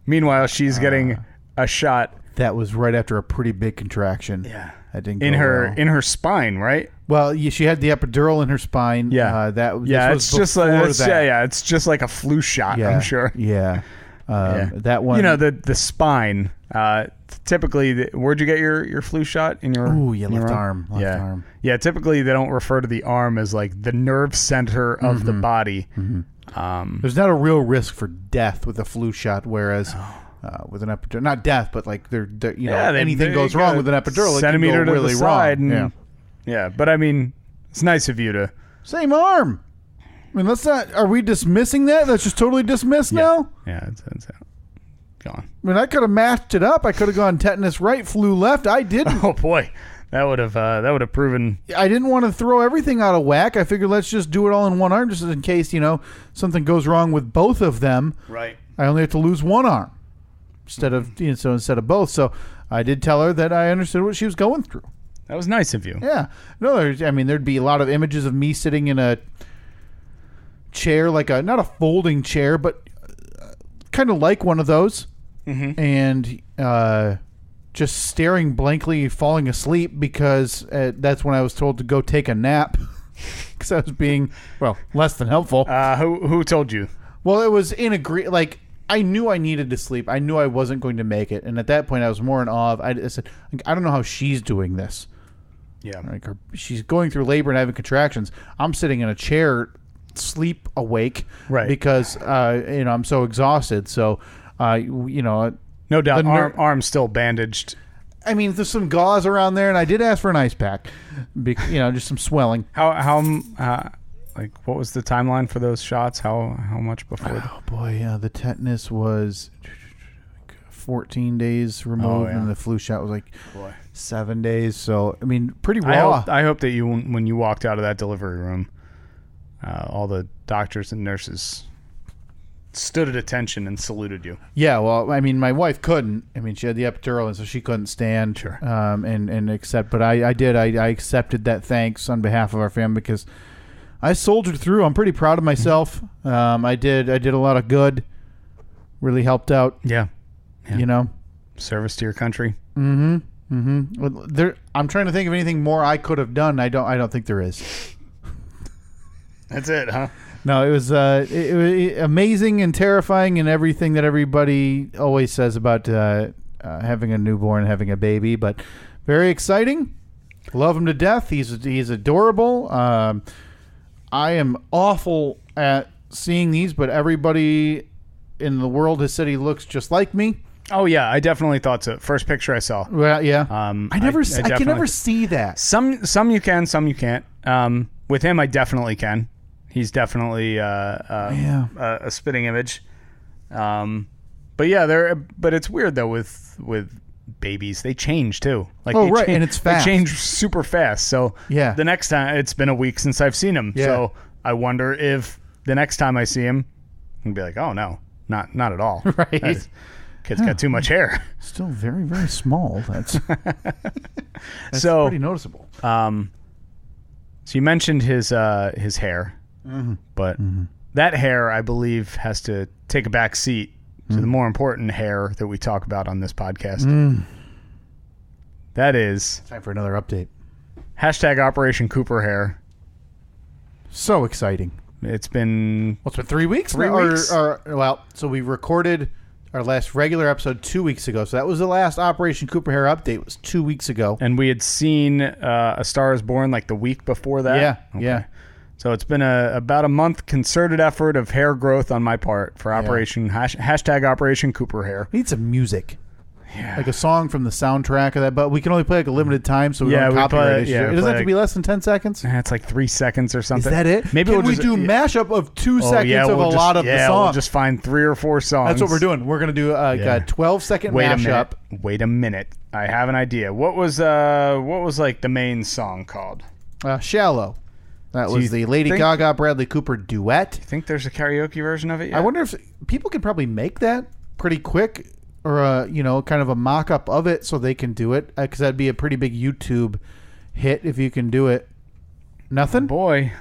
Meanwhile, she's getting a shot. That was right after a pretty big contraction. Yeah. That didn't go in her well. spine, right? Well, she had the epidural in her spine. Yeah. It's just it's just like a flu shot, I'm sure. Yeah. That one. The spine. Typically, where'd you get your flu shot? In your left arm. Left arm. Yeah. Typically, they don't refer to the arm as like the nerve center of the body. Mm-hmm. There's not a real risk for death with a flu shot, whereas. With an epidural, not death, but like anything goes wrong with an epidural, centimeter it can go to really the side. wrong. Yeah, but I mean, it's nice of you to. Same arm. I mean, let's not. Are we dismissing that? That's just totally dismissed now. Yeah, it's gone. I mean, I could have matched it up. I could have gone tetanus right, flu left. I didn't. Oh boy, that would have proven. I didn't want to throw everything out of whack. I figured let's just do it all in one arm, just in case something goes wrong with both of them. Right. I only have to lose one arm. Instead of both. So I did tell her that I understood what she was going through. That was nice of you. Yeah. No, there'd be a lot of images of me sitting in a chair, like not a folding chair, but kind of like one of those. and just staring blankly, falling asleep because that's when I was told to go take a nap because I was being, less than helpful. Who told you? Well, it was like I knew I needed to sleep. I knew I wasn't going to make it. And at that point, I was more in awe of, I said, I don't know how she's doing this. Yeah. Like she's going through labor and having contractions. I'm sitting in a chair, sleep awake. Right. Because, I'm so exhausted. So, no doubt, arm's still bandaged. I mean, there's some gauze around there, and I did ask for an ice pack. Just some swelling. What was the timeline for those shots? How much before? Oh boy, yeah, the tetanus was 14 days removed, and the flu shot was 7 days. So I mean, pretty raw. I hope that you, when you walked out of that delivery room, all the doctors and nurses stood at attention and saluted you. Yeah, well, I mean, my wife couldn't. I mean, she had the epidural, and so she couldn't stand. Sure. And accept. But I did. I accepted that thanks on behalf of our family because I soldiered through. I'm pretty proud of myself. I did a lot of good. Really helped out. Yeah. Service to your country. Well, I'm trying to think of anything more I could have done. I don't think there is. That's it, huh? No, it was amazing and terrifying and everything that everybody always says about having a newborn, having a baby, but very exciting. Love him to death. He's adorable. I am awful at seeing these, but everybody in the world has said he looks just like me. Oh yeah, I definitely thought so. First picture I saw. Well, yeah. I can never see that. Some you can, some you can't. With him, I definitely can. He's definitely a spitting image. But yeah, but it's weird though with babies. They change too. And it's fast. They change super fast. So yeah. The next time, it's been a week since I've seen him. Yeah. So I wonder if the next time I see him, I'll be like, oh no, not at all. Right. Kid's got too much hair. Still very, very small. That's so pretty noticeable. So you mentioned his hair, but that hair, I believe, has to take a back seat to the more important hair that we talk about on this podcast. That is time for another update. # Operation Cooper hair. So exciting. It's been 3 weeks? 3 weeks. So we recorded our last regular episode 2 weeks ago. So that was the last Operation Cooper hair update. It was 2 weeks ago. And we had seen A Star is Born the week before that? Yeah, okay. yeah. So it's been about a month concerted effort of hair growth on my part for Operation # Operation Cooper hair. We need some music. Yeah. Like a song from the soundtrack of that, but we can only play a limited time, so we don't copyright issue. It doesn't have to be less than 10 seconds? It's 3 seconds or something. Is that it? Maybe we do mashup of 2 seconds of a lot of the song? We'll just find 3 or 4 songs. That's what we're doing. We're going to do a 12-second mashup. Wait a minute. I have an idea. What was the main song called? Shallow. That was the Lady Gaga Bradley Cooper duet. You think there's a karaoke version of it yet? I wonder if people could probably make that pretty quick, or kind of a mock-up of it so they can do it, because that'd be a pretty big YouTube hit if you can do it. Nothing? Oh boy.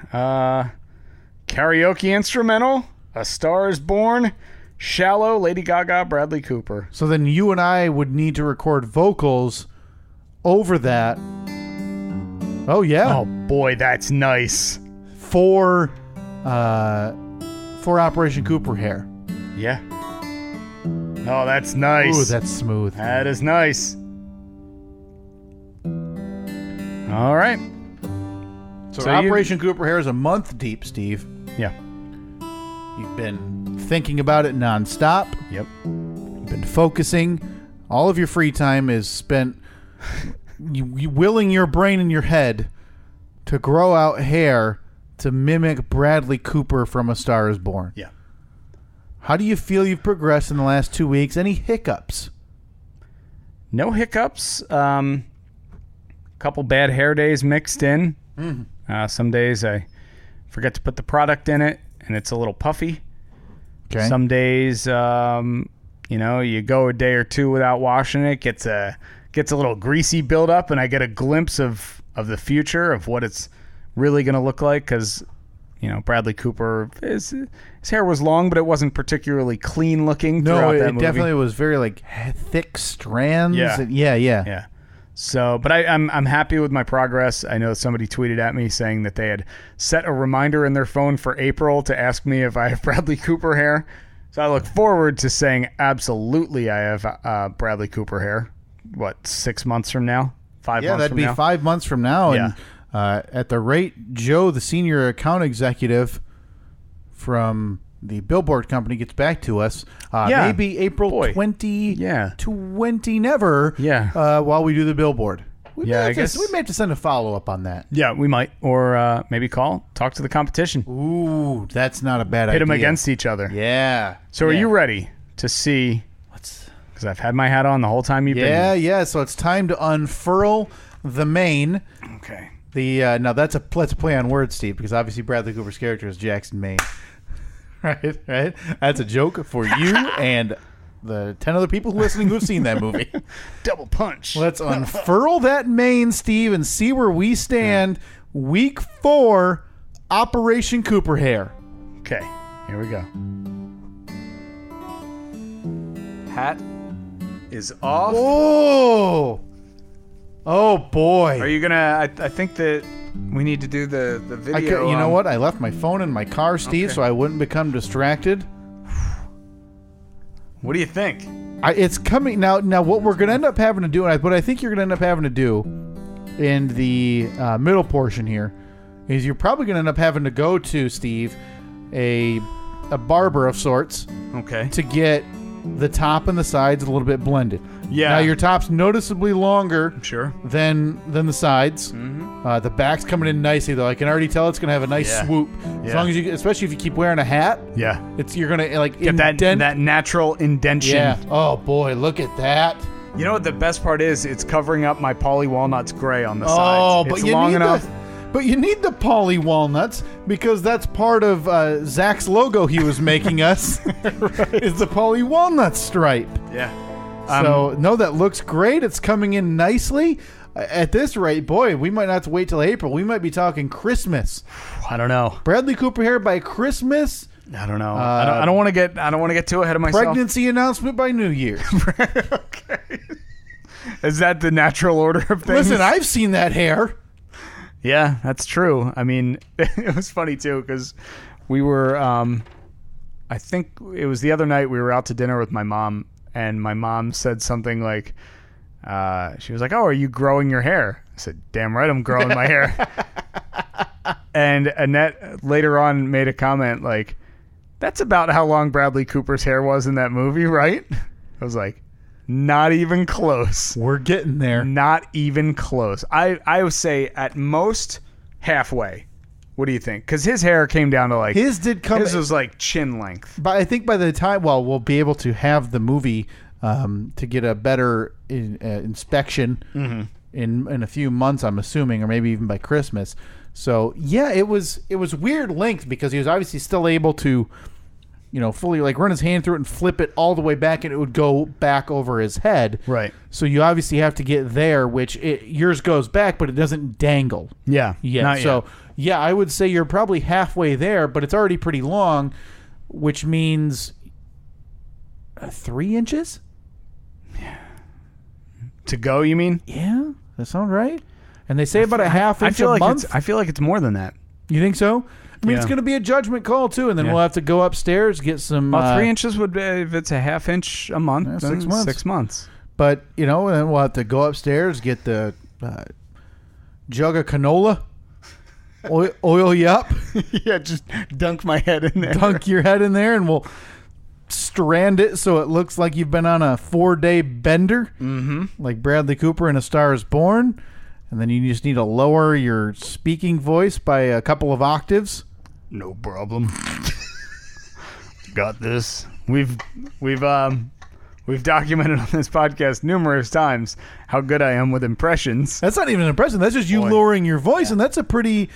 Karaoke instrumental, A Star is Born, Shallow, Lady Gaga, Bradley Cooper. So then you and I would need to record vocals over that. Oh, yeah. Oh, boy, that's nice. For Operation Cooper hair. Yeah. Oh, that's nice. Ooh, that's smooth. That is nice. All right. So Operation Cooper hair is a month deep, Steve. Yeah. You've been thinking about it nonstop. Yep. You've been focusing. All of your free time is spent you willing your brain and your head to grow out hair to mimic Bradley Cooper from A Star is Born. Yeah. How do you feel you've progressed in the last 2 weeks? Any hiccups? No hiccups. Couple bad hair days mixed in. Some days I forget to put the product in it, and it's a little puffy. Okay. Some days, you go a day or two without washing it, gets a little greasy buildup, and I get a glimpse of the future of what it's really going to look like, because Bradley Cooper, his hair was long, but it wasn't particularly clean looking. No, that it movie. definitely was very like thick strands. Yeah. Yeah. So, but I'm happy with my progress. I know somebody tweeted at me saying that they had set a reminder in their phone for April to ask me if I have Bradley Cooper hair. So I look forward to saying absolutely I have Bradley Cooper hair. What, 6 months from now? 5 months from now? Yeah, that'd be 5 months from now. Yeah. And at the rate Joe, the senior account executive from the billboard company, gets back to us, maybe April 2020 never. Yeah. While we do the billboard. I guess we may have to send a follow-up on that. Yeah, we might. Or maybe talk to the competition. Ooh, that's not a bad idea. Pit them against each other. Yeah. So are you ready to see? Because I've had my hat on the whole time you've been here. Yeah. So it's time to unfurl the mane. Okay. Now that's a play on words, Steve, because obviously Bradley Cooper's character is Jackson, Maine. Right. That's a joke for you and the 10 other people listening who've seen that movie. Double punch. Let's unfurl that mane, Steve, and see where we stand. Week 4, Operation Cooper Hair. Okay, here we go. Hat is off. Oh boy. Are you gonna? I think that we need to do the video. You know what? I left my phone in my car, Steve, so I wouldn't become distracted. What do you think? It's coming now. What we're gonna end up having to do, what I think you're gonna end up having to do in the middle portion here, is you're probably gonna end up having to go to, Steve, a barber of sorts. Okay. To get the top and the sides a little bit blended. Yeah. Now your top's noticeably longer. Sure. Than the sides. Mm-hmm. The back's coming in nicely though. I can already tell it's gonna have a nice swoop. As long as especially if you keep wearing a hat. Yeah. You're gonna get that natural indentation. Yeah. Oh boy, look at that. You know what the best part is? It's covering up my Poly Walnuts gray on the sides. Oh, but it's you long need enough. But you need the Poly Walnuts because that's part of Zach's logo he was making us. Is the Poly Walnut stripe. Yeah. So, no, that looks great. It's coming in nicely. At this rate, boy, we might not have to wait till April. We might be talking Christmas. I don't know. Bradley Cooper hair by Christmas. I don't know. I don't want to get too ahead of myself. Pregnancy announcement by New Year's. Okay. Is that the natural order of things? Listen, I've seen that hair. Yeah, that's true. I mean, it was funny too because we were. I think it was the other night we were out to dinner with my mom. And my mom said something like, she was like, "Oh, are you growing your hair?" I said, "Damn right I'm growing my hair." And Annette later on made a comment like, "That's about how long Bradley Cooper's hair was in that movie, right?" I was like, not even close. We're getting there. Not even close. I would say at most halfway. What do you think? Because his hair came down to like... His was like chin length. But I think by the time... Well, we'll be able to have the movie to get a better inspection in a few months, I'm assuming, or maybe even by Christmas. So, yeah, it was weird length because he was obviously still able to, fully like run his hand through it and flip it all the way back and it would go back over his head. Right. So you obviously have to get there, which yours goes back, but it doesn't dangle. Yeah. Yeah. So... Yet. Yeah, I would say you're probably halfway there, but it's already pretty long, which means 3 inches? Yeah. To go, you mean? Yeah, that sounds right. And they say about a half inch a month. I feel like it's more than that. You think so? I mean, it's going to be a judgment call, too, and then we'll have to go upstairs, get some... 3 inches would be, if it's a half inch a month, 6 months. 6 months. But, and then we'll have to go upstairs, get the jug of canola. Oil you up. Yeah, just dunk my head in there. Dunk your head in there, and we'll strand it so it looks like you've been on a 4-day bender, like Bradley Cooper in A Star Is Born. And then you just need to lower your speaking voice by a couple of octaves. No problem. Got this. We've documented on this podcast numerous times how good I am with impressions. That's not even an impression. That's just you lowering your voice, and that's a pretty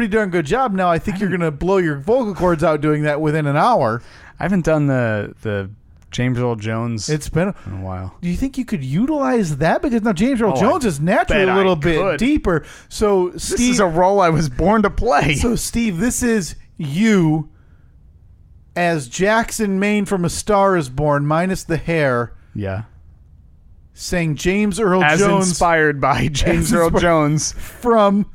darn good job. Now, I think you're going to blow your vocal cords out doing that within an hour. I haven't done the James Earl Jones. It's been in a while. Do you think you could utilize that? Because now James Earl Jones is naturally a little bit deeper. So, Steve, this is a role I was born to play. So, Steve, this is you as Jackson Maine from A Star Is Born, minus the hair, Yeah. saying James Earl As Jones inspired by James Earl Jones from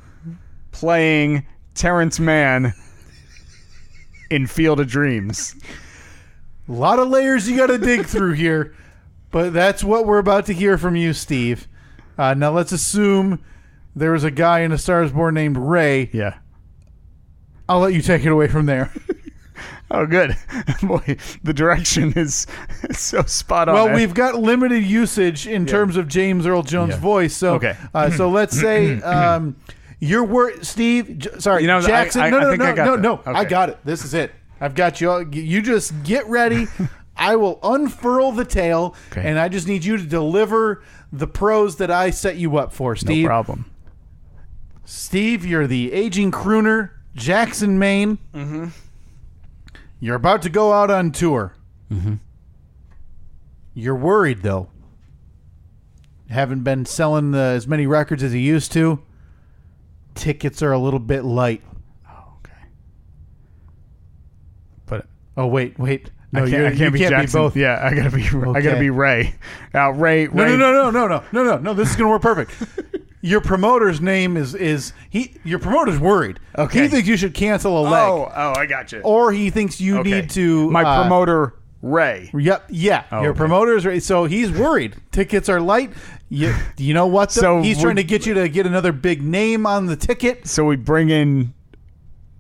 playing Terrence Mann in Field of Dreams. a lot of layers you got to dig through here, but that's what we're about to hear from you, Steve. Now let's assume there was a guy in A Star Is Born named Ray. Yeah. I'll let you take it away from there. Oh, good. Boy, the direction is so spot on. Well, we've got limited usage in terms of James Earl Jones' voice. So, Okay. So let's say your word, Steve. Sorry, Jackson. I think I got that. I got it. This is it. I've got you. You just get ready. I will unfurl the tale, and I just need you to deliver the prose that I set you up for, Steve. No problem. Steve, you're the aging crooner, Jackson, Maine. Mm-hmm. You're about to go out on tour. Mm-hmm. You're worried, though. Haven't been selling as many records as you used to. Tickets are a little bit light. Oh, okay. But wait. No, I can't be Jackson. both. Yeah, I gotta be Ray. Ray. No. This is gonna work perfect. Your promoter's name is your promoter's worried. Okay. He thinks you should cancel a leg. Oh, I got you. Or he thinks you need to my promoter Ray. Yep. Yeah. Your promoter's Ray. So he's worried. Tickets are light. You know what? So he's trying to get you to get another big name on the ticket. So we bring in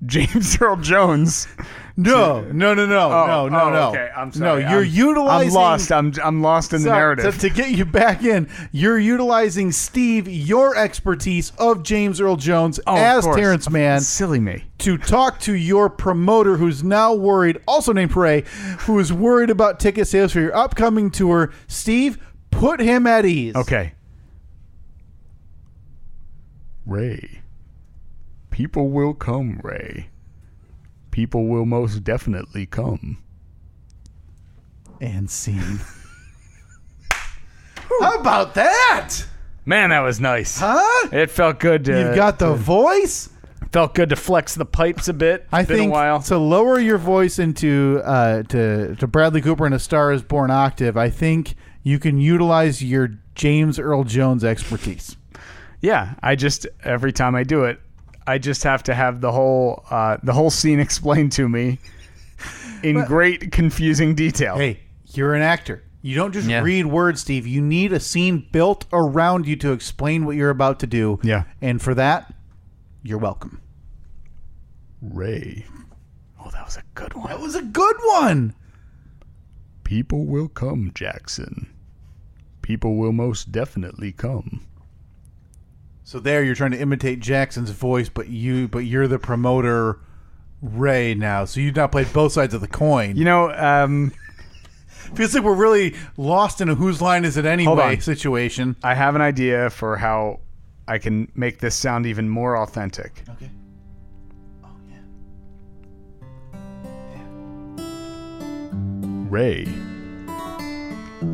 James Earl Jones. No. Okay, I'm sorry. No, you're utilizing. I'm lost in the narrative. To get you back in, you're utilizing Steve, your expertise of James Earl Jones as Terrence Mann. Silly me. To talk to your promoter, who's now worried, also named Ray, who is worried about ticket sales for your upcoming tour. Steve, put him at ease. Okay. Ray. People will come, Ray. People will most definitely come. And scene. How about that? Man, that was nice. Huh? It felt good. You've got the voice. Felt good to flex the pipes a bit. I been think a while. to lower your voice into to Bradley Cooper in A Star Is Born octave, I think you can utilize your James Earl Jones expertise. Yeah, every time I do it, I just have to have the whole scene explained to me in great confusing detail. Hey, you're an actor. You don't just read words, Steve. You need a scene built around you to explain what you're about to do. Yeah. And for that, you're welcome. Ray. Oh, that was a good one. That was a good one. People will come, Jackson. People will most definitely come. So there, you're trying to imitate Jackson's voice, but you're the promoter, Ray. Now, so you've now played both sides of the coin. Feels like we're really lost in a whose line is it anyway situation. I have an idea for how I can make this sound even more authentic. Okay. Oh yeah. Ray.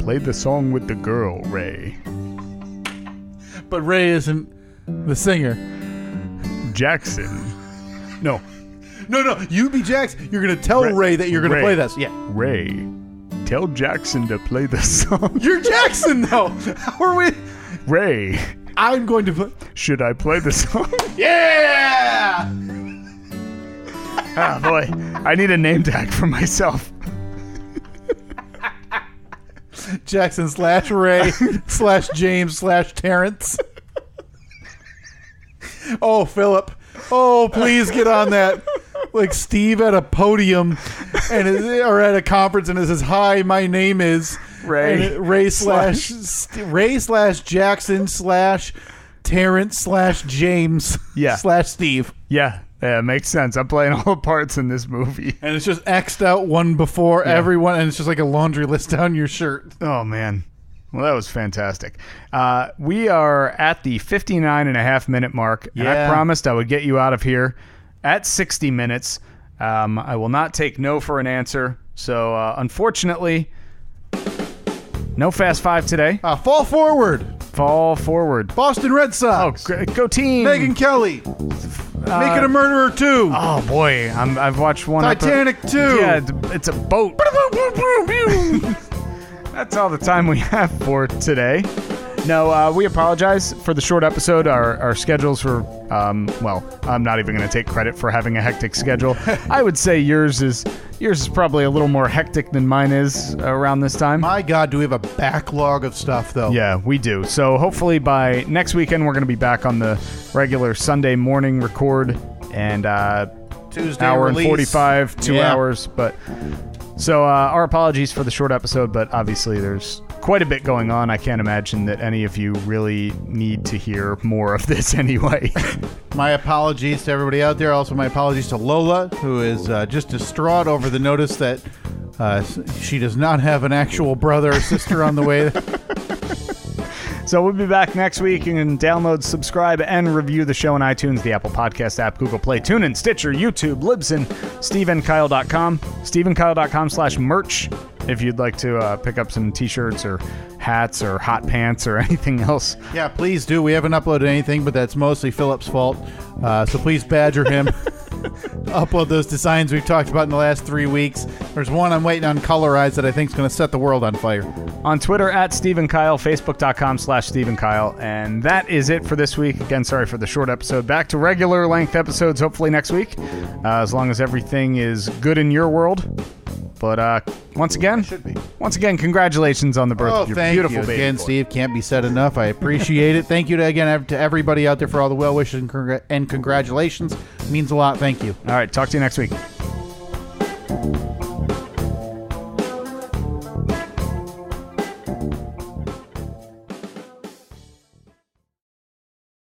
Play the song with the girl, Ray. But Ray isn't the singer. Jackson. No. You be Jackson. You're going to tell Ray that you're going to play this. Yeah. Ray. Tell Jackson to play the song. You're Jackson, though. How are we? Ray. I'm going to play. Should I play the song? Yeah! Ah, boy. I need a name tag for myself. Jackson / Ray / James / Terrence. Oh, Philip. Oh, please get on that. Like Steve at a podium or at a conference and it says, "Hi, my name is Ray." Ray / Jackson / Terrence / James / Steve. Yeah, makes sense. I'm playing all the parts in this movie. And it's just X'd out one before everyone, and it's just like a laundry list down your shirt. Oh, man. Well, that was fantastic. We are at the 59.5-minute mark, and I promised I would get you out of here at 60 minutes. I will not take no for an answer. So, unfortunately, no Fast Five today. Fall forward. Fall forward. Boston Red Sox. Go team. Megan Kelly. Making a Murderer 2. Oh boy, I've watched one. Titanic 2. Yeah, it's a boat. That's all the time we have for today. No, we apologize for the short episode. Our schedules were, well, I'm not even going to take credit for having a hectic schedule. I would say yours is probably a little more hectic than mine is around this time. My God, do we have a backlog of stuff, though? Yeah, we do. So hopefully by next weekend, we're going to be back on the regular Sunday morning record and Tuesday hour release. And 45, 2 hours. But so our apologies for the short episode, but obviously there's quite a bit going on. I can't imagine that any of you really need to hear more of this anyway. My apologies to everybody out there. Also, my apologies to Lola, who is just distraught over the notice that she does not have an actual brother or sister on the way. So we'll be back next week. You can download, subscribe, and review the show on iTunes, the Apple Podcast app, Google Play, TuneIn, Stitcher, YouTube, Libsyn, SteveandKyle.com, SteveandKyle.com/merch if you'd like to pick up some t-shirts or hats or hot pants or anything else. Yeah, please do. We haven't uploaded anything, but that's mostly Philip's fault. So please badger him. Upload those designs we've talked about in the last 3 weeks. There's one I'm waiting on colorized that I think is going to set the world on fire. On Twitter @SteveandKyle, Facebook.com/SteveandKyle. And that is it for this week. Again, sorry for the short episode. Back to regular length episodes hopefully next week, as long as everything is good in your world. But once again, congratulations on the birth of your beautiful baby. Again, Steve, can't be said enough. I appreciate it. Thank you to everybody out there for all the well wishes and congratulations. It means a lot. Thank you. All right, talk to you next week.